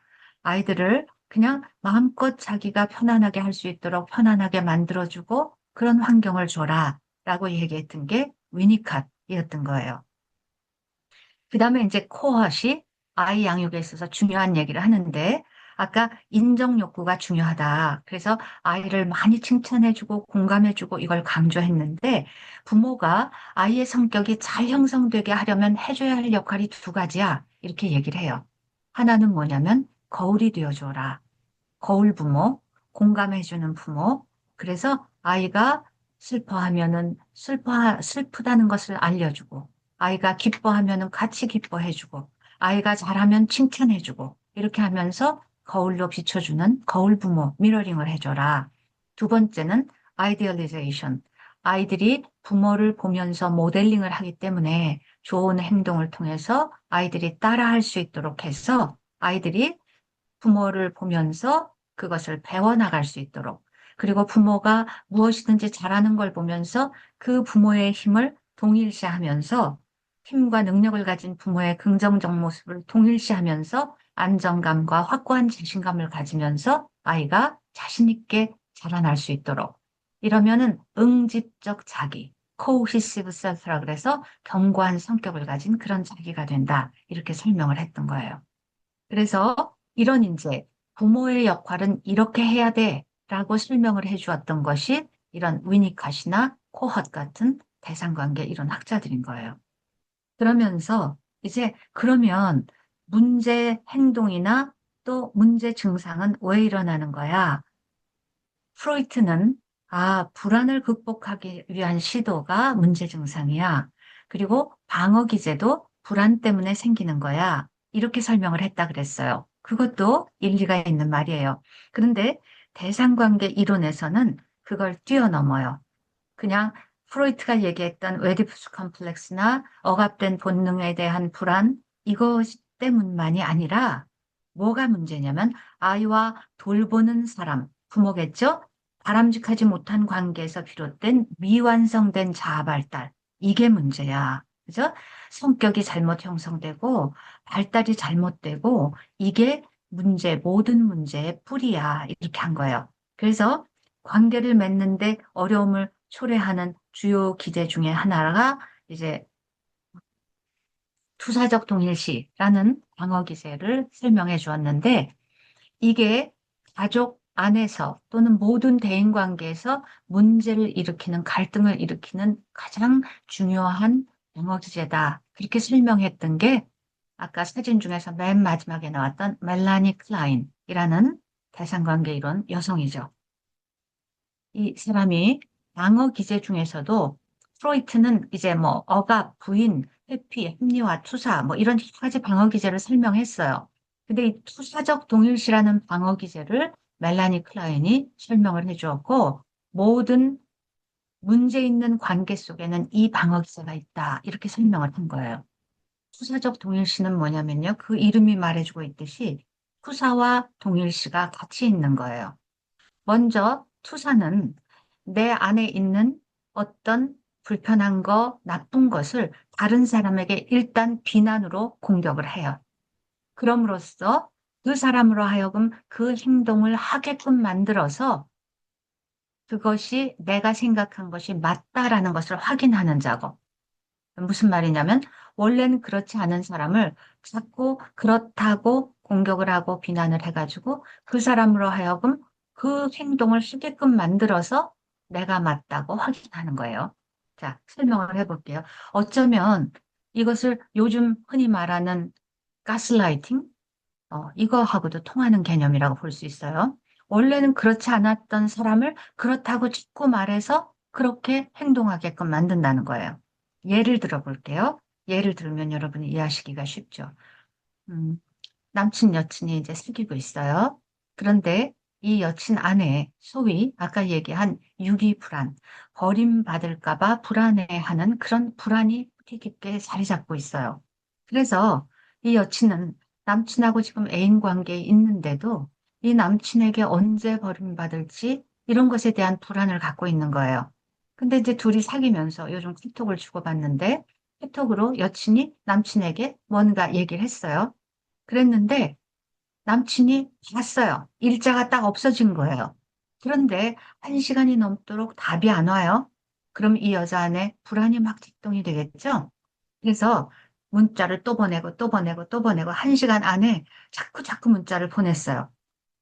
아이들을 그냥 마음껏 자기가 편안하게 할 수 있도록 편안하게 만들어주고 그런 환경을 줘라 라고 얘기했던 게 위니캇이었던 거예요. 그 다음에 이제 코엇이 아이 양육에 있어서 중요한 얘기를 하는데, 아까 인정 욕구가 중요하다. 그래서 아이를 많이 칭찬해주고 공감해주고 이걸 강조했는데, 부모가 아이의 성격이 잘 형성되게 하려면 해줘야 할 역할이 두 가지야. 이렇게 얘기를 해요. 하나는 뭐냐면, 거울이 되어줘라. 거울 부모, 공감해주는 부모. 그래서 아이가 슬퍼하면은 슬프다는 것을 알려주고, 아이가 기뻐하면은 같이 기뻐해주고, 아이가 잘하면 칭찬해주고, 이렇게 하면서 거울로 비춰주는 거울 부모, 미러링을 해줘라. 두 번째는 아이디얼리제이션. 아이들이 부모를 보면서 모델링을 하기 때문에 좋은 행동을 통해서 아이들이 따라할 수 있도록 해서 아이들이 부모를 보면서 그것을 배워나갈 수 있도록 그리고 부모가 무엇이든지 잘하는 걸 보면서 그 부모의 힘을 동일시하면서 힘과 능력을 가진 부모의 긍정적 모습을 동일시하면서 안정감과 확고한 자신감을 가지면서 아이가 자신 있게 자라날 수 있도록 이러면은 응집적 자기, 코히시브 셀프라 그래서 견고한 성격을 가진 그런 자기가 된다. 이렇게 설명을 했던 거예요. 그래서 이런 이제 부모의 역할은 이렇게 해야 돼 라고 설명을 해 주었던 것이 이런 위니캇이나 코헛 같은 대상관계 이런 학자들인 거예요. 그러면서 이제 그러면 문제 행동이나 또 문제 증상은 왜 일어나는 거야? 프로이트는 불안을 극복하기 위한 시도가 문제 증상이야. 그리고 방어 기제도 불안 때문에 생기는 거야. 이렇게 설명을 했다 그랬어요. 그것도 일리가 있는 말이에요. 그런데 대상관계 이론에서는 그걸 뛰어넘어요. 그냥 프로이트가 얘기했던 오이디푸스 컴플렉스나 억압된 본능에 대한 불안, 이것 때문만이 아니라 뭐가 문제냐면 아이와 돌보는 사람, 부모겠죠? 바람직하지 못한 관계에서 비롯된 미완성된 자아 발달, 이게 문제야. 그죠? 성격이 잘못 형성되고 발달이 잘못되고 이게 모든 문제의 뿌리야. 이렇게 한 거예요. 그래서 관계를 맺는데 어려움을 초래하는 주요 기제 중에 하나가 이제 투사적 동일시라는 방어 기제를 설명해 주었는데 이게 가족 안에서 또는 모든 대인 관계에서 문제를 일으키는 갈등을 일으키는 가장 중요한 방어 기제다. 그렇게 설명했던 게 아까 사진 중에서 맨 마지막에 나왔던 멜라니 클라인이라는 대상관계 이론 여성이죠. 이 사람이 방어 기제 중에서도 프로이트는 이제 뭐 억압, 부인, 회피, 합리화, 투사 뭐 이런 여러 가지 방어 기제를 설명했어요. 근데 이 투사적 동일시라는 방어 기제를 멜라니 클라인이 설명을 해주었고 모든 문제 있는 관계 속에는 이 방어 기제가 있다. 이렇게 설명을 한 거예요. 투사적 동일시는 뭐냐면요. 그 이름이 말해주고 있듯이 투사와 동일시가 같이 있는 거예요. 먼저 투사는 내 안에 있는 어떤 불편한 거, 나쁜 것을 다른 사람에게 일단 비난으로 공격을 해요. 그럼으로써 그 사람으로 하여금 그 행동을 하게끔 만들어서 그것이 내가 생각한 것이 맞다라는 것을 확인하는 작업. 무슨 말이냐면 원래는 그렇지 않은 사람을 자꾸 그렇다고 공격을 하고 비난을 해가지고 그 사람으로 하여금 그 행동을 하게끔 만들어서 내가 맞다고 확인하는 거예요. 자, 설명을 해볼게요. 어쩌면 이것을 요즘 흔히 말하는 가스라이팅, 이거하고도 통하는 개념이라고 볼 수 있어요. 원래는 그렇지 않았던 사람을 그렇다고 자꾸 말해서 그렇게 행동하게끔 만든다는 거예요. 예를 들어 볼게요. 예를 들면 여러분이 이해하시기가 쉽죠. 음, 남친, 여친이 이제 사귀고 있어요. 그런데 이 여친 안에 소위 아까 얘기한 유기 불안, 버림받을까 봐 불안해하는 그런 불안이 뿌리 깊게 자리 잡고 있어요. 그래서 이 여친은 남친하고 지금 애인 관계에 있는데도 이 남친에게 언제 버림받을지 이런 것에 대한 불안을 갖고 있는 거예요. 근데 이제 둘이 사귀면서 요즘 카톡을 주고받는데 카톡으로 여친이 남친에게 뭔가 얘기를 했어요. 그랬는데 남친이 봤어요. 일자가 딱 없어진 거예요. 그런데 한 시간이 넘도록 답이 안 와요. 그럼 이 여자 안에 불안이 막 작동이 되겠죠? 그래서 문자를 또 보내고 또 보내고 또 보내고 한 시간 안에 자꾸 자꾸 문자를 보냈어요.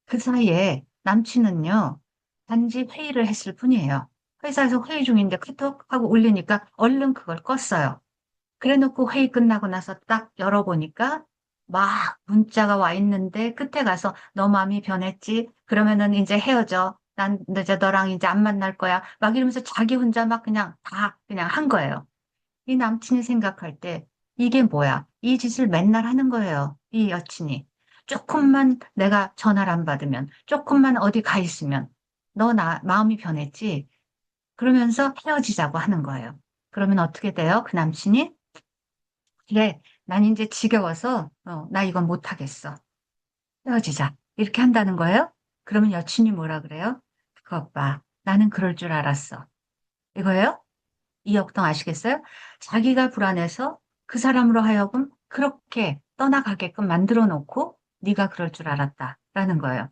그 사이에 남친은요, 단지 회의를 했을 뿐이에요. 회사에서 회의 중인데 카톡하고 울리니까 얼른 그걸 껐어요. 그래 놓고 회의 끝나고 나서 딱 열어보니까 막 문자가 와 있는데 끝에 가서 너 마음이 변했지? 그러면은 이제 헤어져. 난 이제 너랑 이제 안 만날 거야. 막 이러면서 자기 혼자 막 그냥 다 그냥 한 거예요. 이 남친이 생각할 때 이게 뭐야? 이 짓을 맨날 하는 거예요. 이 여친이. 조금만 내가 전화를 안 받으면, 조금만 어디 가 있으면, 너 마음이 변했지? 그러면서 헤어지자고 하는 거예요. 그러면 어떻게 돼요? 그 남친이? 그래, 난 이제 지겨워서, 나 이건 못하겠어. 헤어지자. 이렇게 한다는 거예요? 그러면 여친이 뭐라 그래요? 그것 봐. 나는 그럴 줄 알았어. 이거예요? 이 역동 아시겠어요? 자기가 불안해서 그 사람으로 하여금 그렇게 떠나가게끔 만들어 놓고 네가 그럴 줄 알았다라는 거예요.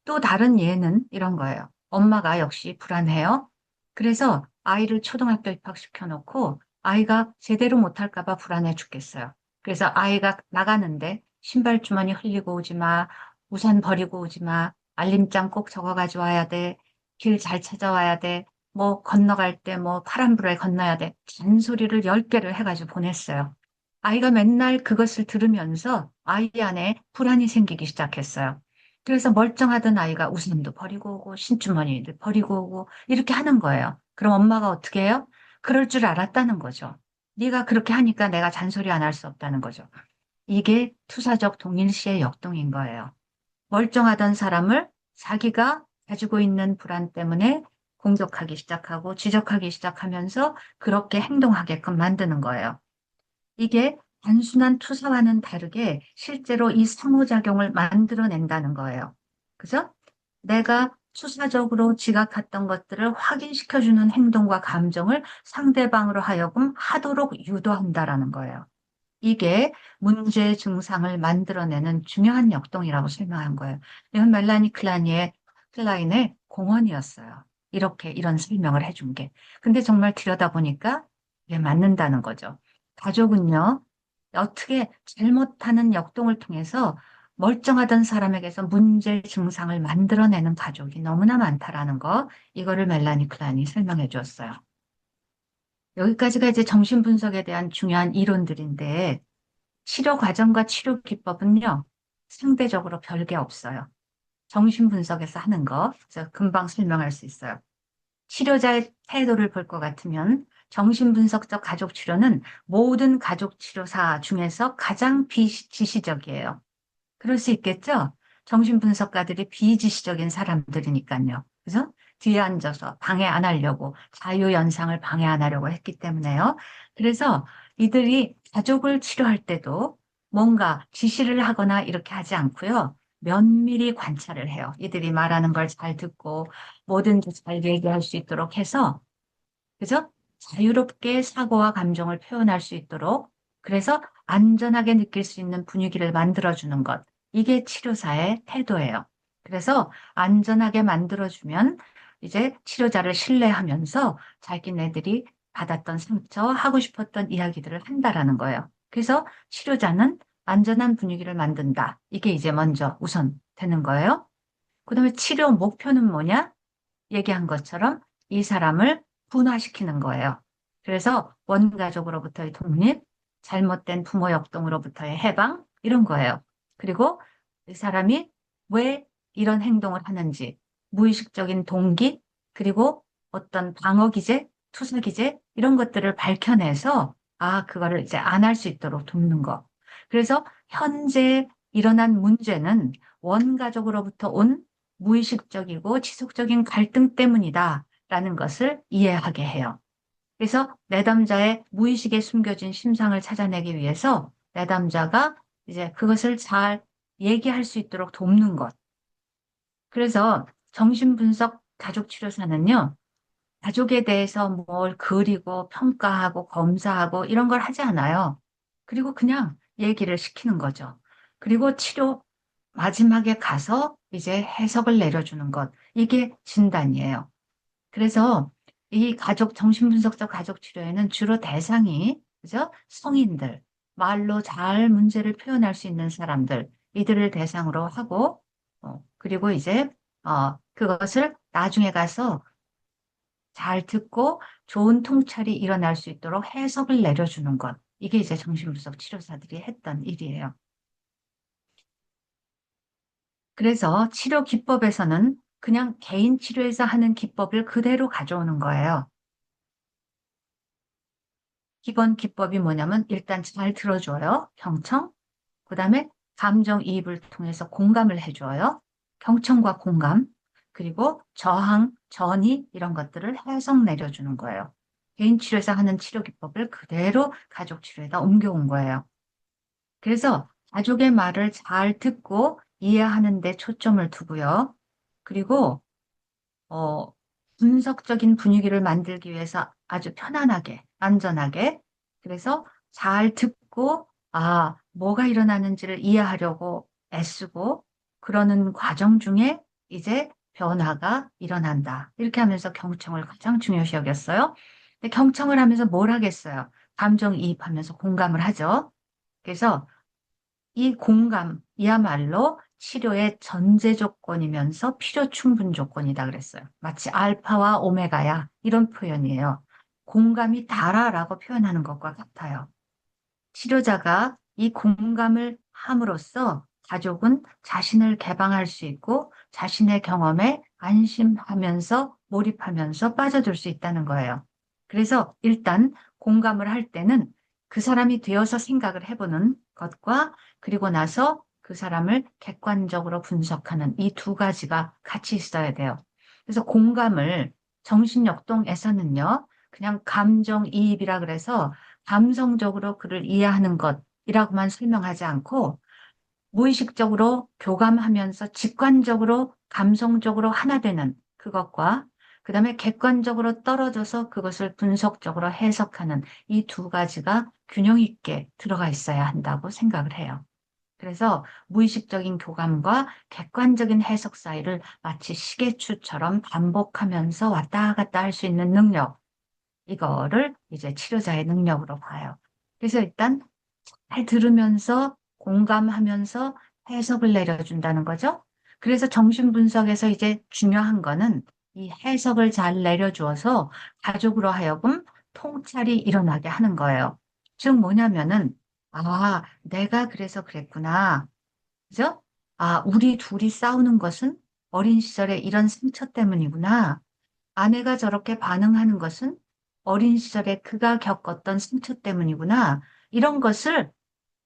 또 다른 예는 이런 거예요. 엄마가 역시 불안해요. 그래서 아이를 초등학교 입학시켜 놓고 아이가 제대로 못할까 봐 불안해 죽겠어요. 그래서 아이가 나가는데 신발 주머니 흘리고 오지 마, 우산 버리고 오지 마, 알림장 꼭 적어 가져와야 돼, 길 잘 찾아와야 돼, 뭐 건너갈 때 뭐 파란불에 건너야 돼. 잔소리를 10개를 해가지고 보냈어요. 아이가 맨날 그것을 들으면서 아이 안에 불안이 생기기 시작했어요. 그래서 멀쩡하던 아이가 우산도 버리고 오고 신주머니도 버리고 오고 이렇게 하는 거예요. 그럼 엄마가 어떻게 해요? 그럴 줄 알았다는 거죠. 네가 그렇게 하니까 내가 잔소리 안 할 수 없다는 거죠. 이게 투사적 동일시의 역동인 거예요. 멀쩡하던 사람을 자기가 가지고 있는 불안 때문에 공격하기 시작하고 지적하기 시작하면서 그렇게 행동하게끔 만드는 거예요. 이게 단순한 투사와는 다르게 실제로 이 상호작용을 만들어낸다는 거예요. 그죠? 내가 투사적으로 지각했던 것들을 확인시켜주는 행동과 감정을 상대방으로 하여금 하도록 유도한다라는 거예요. 이게 문제 증상을 만들어내는 중요한 역동이라고 설명한 거예요. 이건 멜라니 클라인의 공헌이었어요. 이렇게 이런 설명을 해준 게. 근데 정말 들여다보니까 이게 맞는다는 거죠. 가족은요, 어떻게 잘못하는 역동을 통해서 멀쩡하던 사람에게서 문제 증상을 만들어내는 가족이 너무나 많다라는 거, 이거를 멜라니 클라인이 설명해 주었어요. 여기까지가 이제 정신분석에 대한 중요한 이론들인데, 치료 과정과 치료 기법은요, 상대적으로 별게 없어요. 정신분석에서 하는 거, 그래서 금방 설명할 수 있어요. 치료자의 태도를 볼 것 같으면 정신분석적 가족치료는 모든 가족치료사 중에서 가장 비지시적이에요. 그럴 수 있겠죠? 정신분석가들이 비지시적인 사람들이니까요. 그래서 뒤에 앉아서 방해 안 하려고, 자유연상을 방해 안 하려고 했기 때문에요. 그래서 이들이 가족을 치료할 때도 뭔가 지시를 하거나 이렇게 하지 않고요. 면밀히 관찰을 해요. 이들이 말하는 걸 잘 듣고 뭐든지 잘 얘기할 수 있도록 해서, 그죠? 자유롭게 사고와 감정을 표현할 수 있도록, 그래서 안전하게 느낄 수 있는 분위기를 만들어주는 것. 이게 치료사의 태도예요. 그래서 안전하게 만들어주면 이제 치료자를 신뢰하면서 자기네들이 받았던 상처, 하고 싶었던 이야기들을 한다라는 거예요. 그래서 치료자는 안전한 분위기를 만든다. 이게 이제 먼저 우선 되는 거예요. 그다음에 치료 목표는 뭐냐? 얘기한 것처럼 이 사람을 분화시키는 거예요. 그래서 원가족으로부터의 독립, 잘못된 부모 역동으로부터의 해방, 이런 거예요. 그리고 이 사람이 왜 이런 행동을 하는지, 무의식적인 동기, 그리고 어떤 방어 기제, 투사 기제, 이런 것들을 밝혀내서, 그거를 이제 안 할 수 있도록 돕는 거. 그래서 현재 일어난 문제는 원가족으로부터 온 무의식적이고 지속적인 갈등 때문이다라는 것을 이해하게 해요. 그래서 내담자의 무의식에 숨겨진 심상을 찾아내기 위해서 내담자가 이제 그것을 잘 얘기할 수 있도록 돕는 것. 그래서 정신분석 가족치료사는요, 가족에 대해서 뭘 그리고 평가하고 검사하고 이런 걸 하지 않아요. 그리고 그냥 얘기를 시키는 거죠. 그리고 치료 마지막에 가서 이제 해석을 내려주는 것. 이게 진단이에요. 그래서 이 정신분석적 가족 치료에는 주로 대상이, 그죠? 성인들, 말로 잘 문제를 표현할 수 있는 사람들, 이들을 대상으로 하고, 그리고 이제, 그것을 나중에 가서 잘 듣고 좋은 통찰이 일어날 수 있도록 해석을 내려주는 것. 이게 이제 정신분석 치료사들이 했던 일이에요. 그래서 치료 기법에서는 그냥 개인 치료에서 하는 기법을 그대로 가져오는 거예요. 기본 기법이 뭐냐면 일단 잘 들어줘요. 경청. 그다음에 감정이입을 통해서 공감을 해줘요. 경청과 공감, 그리고 저항, 전이 이런 것들을 해석 내려주는 거예요. 개인 치료에서 하는 치료 기법을 그대로 가족 치료에다 옮겨온 거예요. 그래서 가족의 말을 잘 듣고 이해하는 데 초점을 두고요. 그리고 어, 분석적인 분위기를 만들기 위해서 아주 편안하게, 안전하게, 그래서 잘 듣고, 아, 뭐가 일어나는지를 이해하려고 애쓰고, 그러는 과정 중에 이제 변화가 일어난다. 이렇게 하면서 경청을 가장 중요시 여겼어요. 근데 경청을 하면서 뭘 하겠어요? 감정이입하면서 공감을 하죠. 그래서 이 공감이야말로 치료의 전제 조건이면서 필요 충분 조건이다 그랬어요. 마치 알파와 오메가야 이런 표현이에요. 공감이 다라라고 표현하는 것과 같아요. 치료자가 이 공감을 함으로써 가족은 자신을 개방할 수 있고 자신의 경험에 안심하면서 몰입하면서 빠져들 수 있다는 거예요. 그래서 일단 공감을 할 때는 그 사람이 되어서 생각을 해보는 것과 그리고 나서 그 사람을 객관적으로 분석하는 이 두 가지가 같이 있어야 돼요. 그래서 공감을 정신역동에서는요, 그냥 감정이입이라 그래서 감성적으로 그를 이해하는 것이라고만 설명하지 않고 무의식적으로 교감하면서 직관적으로 감성적으로 하나 되는 그것과 그다음에 객관적으로 떨어져서 그것을 분석적으로 해석하는 이 두 가지가 균형 있게 들어가 있어야 한다고 생각을 해요. 그래서 무의식적인 교감과 객관적인 해석 사이를 마치 시계추처럼 반복하면서 왔다 갔다 할 수 있는 능력, 이거를 이제 치료자의 능력으로 봐요. 그래서 일단 잘 들으면서 공감하면서 해석을 내려준다는 거죠. 그래서 정신분석에서 이제 중요한 거는 이 해석을 잘 내려주어서 가족으로 하여금 통찰이 일어나게 하는 거예요. 즉 뭐냐면은, 아, 내가 그래서 그랬구나. 그죠? 아, 우리 둘이 싸우는 것은 어린 시절에 이런 상처 때문이구나. 아내가 저렇게 반응하는 것은 어린 시절에 그가 겪었던 상처 때문이구나. 이런 것을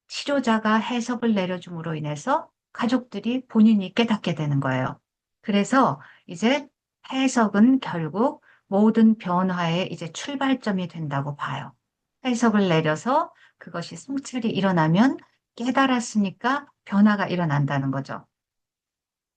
치료자가 해석을 내려줌으로 인해서 가족들이 본인이 깨닫게 되는 거예요. 그래서 이제 해석은 결국 모든 변화의 이제 출발점이 된다고 봐요. 해석을 내려서 그것이 성찰이 일어나면 깨달았으니까 변화가 일어난다는 거죠.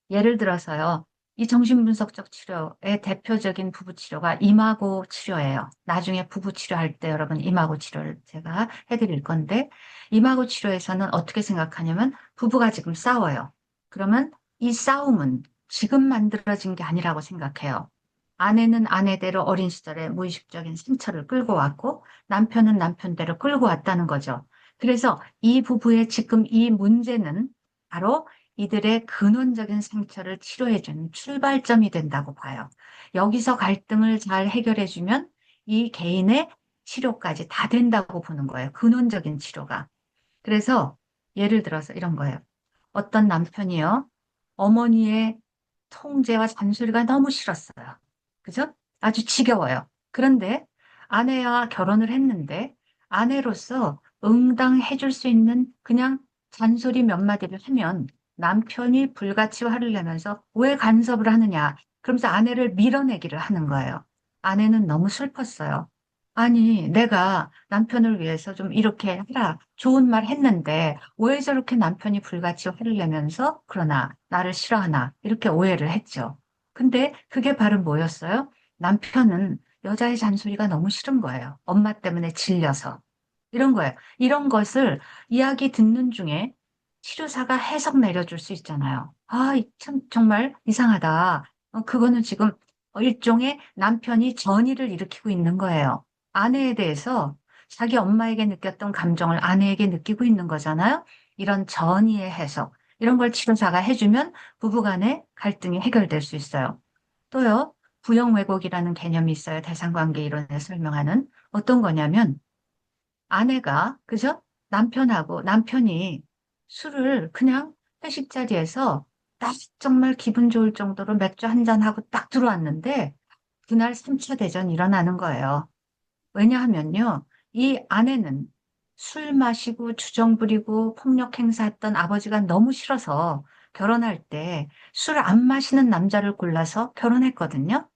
예를 들어서요, 이 정신분석적 치료의 대표적인 부부 치료가 이마고 치료예요. 나중에 부부 치료할 때 여러분 이마고 치료를 제가 해드릴 건데, 이마고 치료에서는 어떻게 생각하냐면 부부가 지금 싸워요. 그러면 이 싸움은 지금 만들어진 게 아니라고 생각해요. 아내는 아내대로 어린 시절에 무의식적인 상처를 끌고 왔고, 남편은 남편대로 끌고 왔다는 거죠. 그래서 이 부부의 지금 이 문제는 바로 이들의 근원적인 상처를 치료해주는 출발점이 된다고 봐요. 여기서 갈등을 잘 해결해주면 이 개인의 치료까지 다 된다고 보는 거예요. 근원적인 치료가. 그래서 예를 들어서 이런 거예요. 어떤 남편이요. 어머니의 통제와 잔소리가 너무 싫었어요. 그죠? 아주 지겨워요. 그런데 아내와 결혼을 했는데 아내로서 응당해줄 수 있는 그냥 잔소리 몇 마디를 하면 남편이 불같이 화를 내면서 왜 간섭을 하느냐. 그러면서 아내를 밀어내기를 하는 거예요. 아내는 너무 슬펐어요. 아니, 내가 남편을 위해서 좀 이렇게 해라. 좋은 말 했는데, 왜 저렇게 남편이 불같이 화를 내면서, 그러나, 나를 싫어하나, 이렇게 오해를 했죠. 근데 그게 바로 뭐였어요? 남편은 여자의 잔소리가 너무 싫은 거예요. 엄마 때문에 질려서. 이런 거예요. 이런 것을 이야기 듣는 중에 치료사가 해석 내려줄 수 있잖아요. 아, 참, 정말 이상하다. 그거는 지금 일종의 남편이 전이를 일으키고 있는 거예요. 아내에 대해서 자기 엄마에게 느꼈던 감정을 아내에게 느끼고 있는 거잖아요. 이런 전이의 해석, 이런 걸 치료사가 해주면 부부간의 갈등이 해결될 수 있어요. 또요, 부형 왜곡이라는 개념이 있어요. 대상관계 이론에 설명하는. 어떤 거냐면 아내가, 그죠? 남편이 술을 그냥 회식 자리에서 딱 정말 기분 좋을 정도로 맥주 한 잔하고 딱 들어왔는데 그날 3차 대전이 일어나는 거예요. 왜냐하면요, 이 아내는 술 마시고 주정 부리고 폭력 행사했던 아버지가 너무 싫어서 결혼할 때 술 안 마시는 남자를 골라서 결혼했거든요.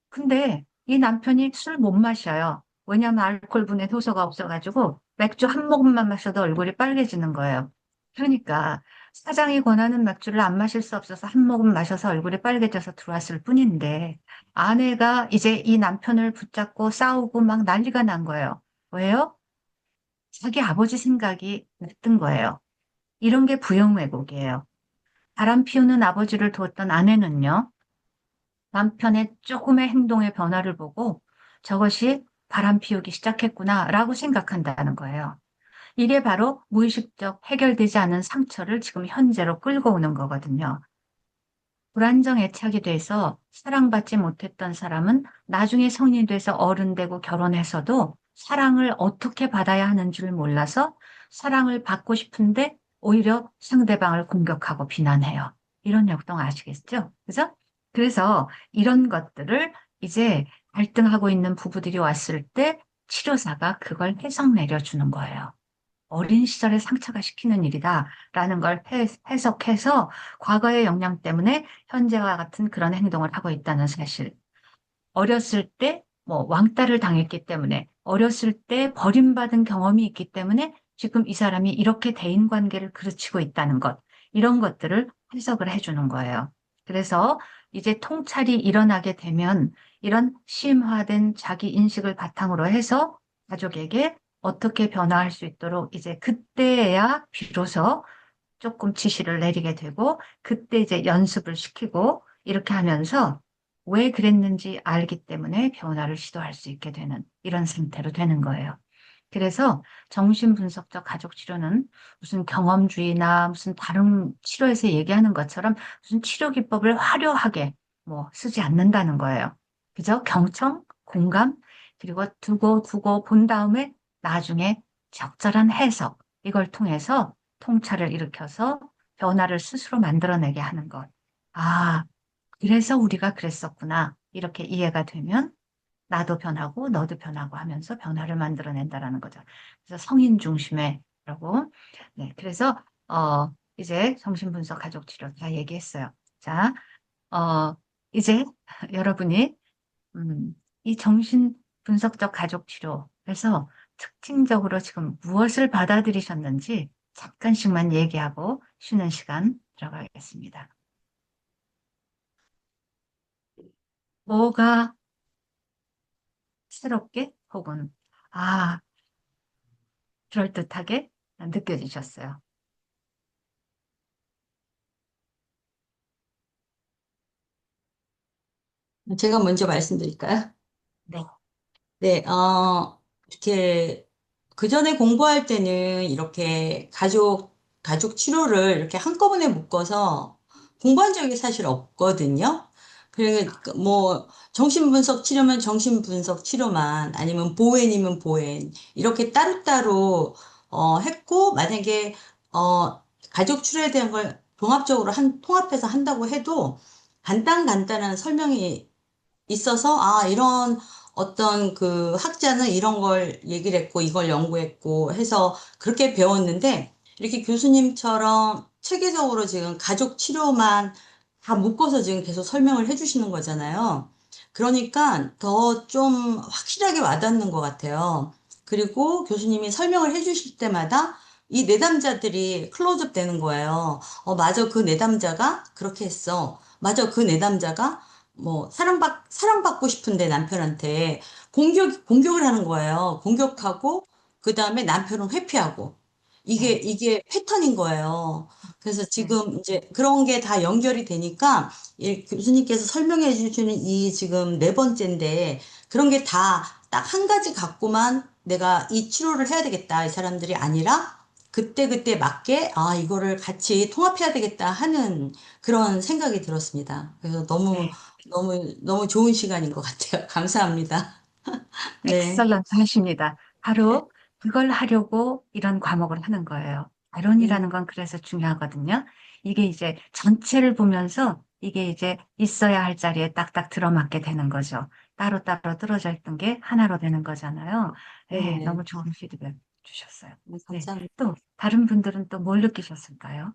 근데 이 남편이 술 못 마셔요. 왜냐하면 알코올 분해 효소가 없어가지고 맥주 한 모금만 마셔도 얼굴이 빨개지는 거예요. 그러니까 사장이 권하는 맥주를 안 마실 수 없어서 한 모금 마셔서 얼굴이 빨개져서 들어왔을 뿐인데 아내가 이제 이 남편을 붙잡고 싸우고 막 난리가 난 거예요. 왜요? 자기 아버지 생각이 났던 거예요. 이런 게 부영 왜곡이에요. 바람 피우는 아버지를 두었던 아내는요, 남편의 조금의 행동의 변화를 보고 저것이 바람 피우기 시작했구나라고 생각한다는 거예요. 이게 바로 무의식적 해결되지 않은 상처를 지금 현재로 끌고 오는 거거든요. 불안정 애착이 돼서 사랑받지 못했던 사람은 나중에 성인이 돼서 어른 되고 결혼해서도 사랑을 어떻게 받아야 하는 줄 몰라서 사랑을 받고 싶은데 오히려 상대방을 공격하고 비난해요. 이런 역동 아시겠죠? 그죠? 그래서 이런 것들을 이제 갈등하고 있는 부부들이 왔을 때 치료사가 그걸 해석 내려주는 거예요. 어린 시절에 상처가 시키는 일이다라는 걸 해석해서 과거의 영향 때문에 현재와 같은 그런 행동을 하고 있다는 사실. 어렸을 때 뭐 왕따를 당했기 때문에 어렸을 때 버림받은 경험이 있기 때문에 지금 이 사람이 이렇게 대인 관계를 그르치고 있다는 것. 이런 것들을 해석을 해주는 거예요. 그래서 이제 통찰이 일어나게 되면 이런 심화된 자기 인식을 바탕으로 해서 가족에게 어떻게 변화할 수 있도록 이제 그때야 비로소 조금 지시를 내리게 되고 그때 이제 연습을 시키고 이렇게 하면서 왜 그랬는지 알기 때문에 변화를 시도할 수 있게 되는 이런 상태로 되는 거예요. 그래서 정신분석적 가족 치료는 무슨 경험주의나 무슨 다른 치료에서 얘기하는 것처럼 무슨 치료 기법을 화려하게 뭐 쓰지 않는다는 거예요. 그죠? 경청, 공감, 그리고 두고 본 다음에 나중에 적절한 해석, 이걸 통해서 통찰을 일으켜서 변화를 스스로 만들어내게 하는 것. 아, 그래서 우리가 그랬었구나. 이렇게 이해가 되면 나도 변하고 너도 변하고 하면서 변화를 만들어낸다라는 거죠. 그래서 성인 중심의라고. 네, 그래서 이제 정신분석 가족치료 다 얘기했어요. 자, 이제 여러분이 이 정신분석적 가족치료에서 특징적으로 지금 무엇을 받아들이셨는지 잠깐씩만 얘기하고 쉬는 시간 들어가겠습니다. 뭐가 새롭게 혹은 아, 그럴듯하게 느껴지셨어요. 제가 먼저 말씀드릴까요? 네, 네, 이렇게, 그 전에 공부할 때는 이렇게 가족 치료를 이렇게 한꺼번에 묶어서 공부한 적이 사실 없거든요. 그러니까 뭐, 정신분석 치료면 정신분석 치료만, 아니면 보hen이면 보hen, 이렇게 따로따로, 했고, 만약에, 가족 치료에 대한 걸 종합적으로 통합해서 한다고 해도 간단한 설명이 있어서, 이런 어떤 그 학자는 이런 걸 얘기를 했고, 이걸 연구했고 해서 그렇게 배웠는데, 이렇게 교수님처럼 체계적으로 지금 가족 치료만 다 묶어서 지금 계속 설명을 해주시는 거잖아요. 그러니까 더 좀 확실하게 와닿는 것 같아요. 그리고 교수님이 설명을 해주실 때마다 이 내담자들이 클로즈업 되는 거예요. 맞아. 그 내담자가 그렇게 했어. 맞아. 그 내담자가 뭐 사랑받고 싶은데 남편한테 공격을 하는 거예요. 공격하고 그 다음에 남편은 회피하고 네, 이게 패턴인 거예요. 그래서 네, 지금 이제 그런 게 다 연결이 되니까 이 교수님께서 설명해 주시는 이 지금 네 번째인데 그런 게 다 딱 한 가지 갖고만 내가 이 치료를 해야 되겠다 이 사람들이 아니라 그때그때 맞게 이거를 같이 통합해야 되겠다 하는 그런 생각이 들었습니다. 그래서 네. 너무 좋은 시간인 것 같아요. 감사합니다. 네. 엑설런트 하십니다. 바로 그걸 하려고 이런 과목을 하는 거예요. 음, 아론이라는 건 그래서 중요하거든요. 이게 이제 전체를 보면서 이게 이제 있어야 할 자리에 딱딱 들어맞게 되는 거죠. 따로따로 떨어져 있던 게 하나로 되는 거잖아요. 네, 네네. 너무 좋은 피드백. 주셨어요. 네, 네. 감사합니다. 또 다른 분들은 또 뭘 느끼셨을까요?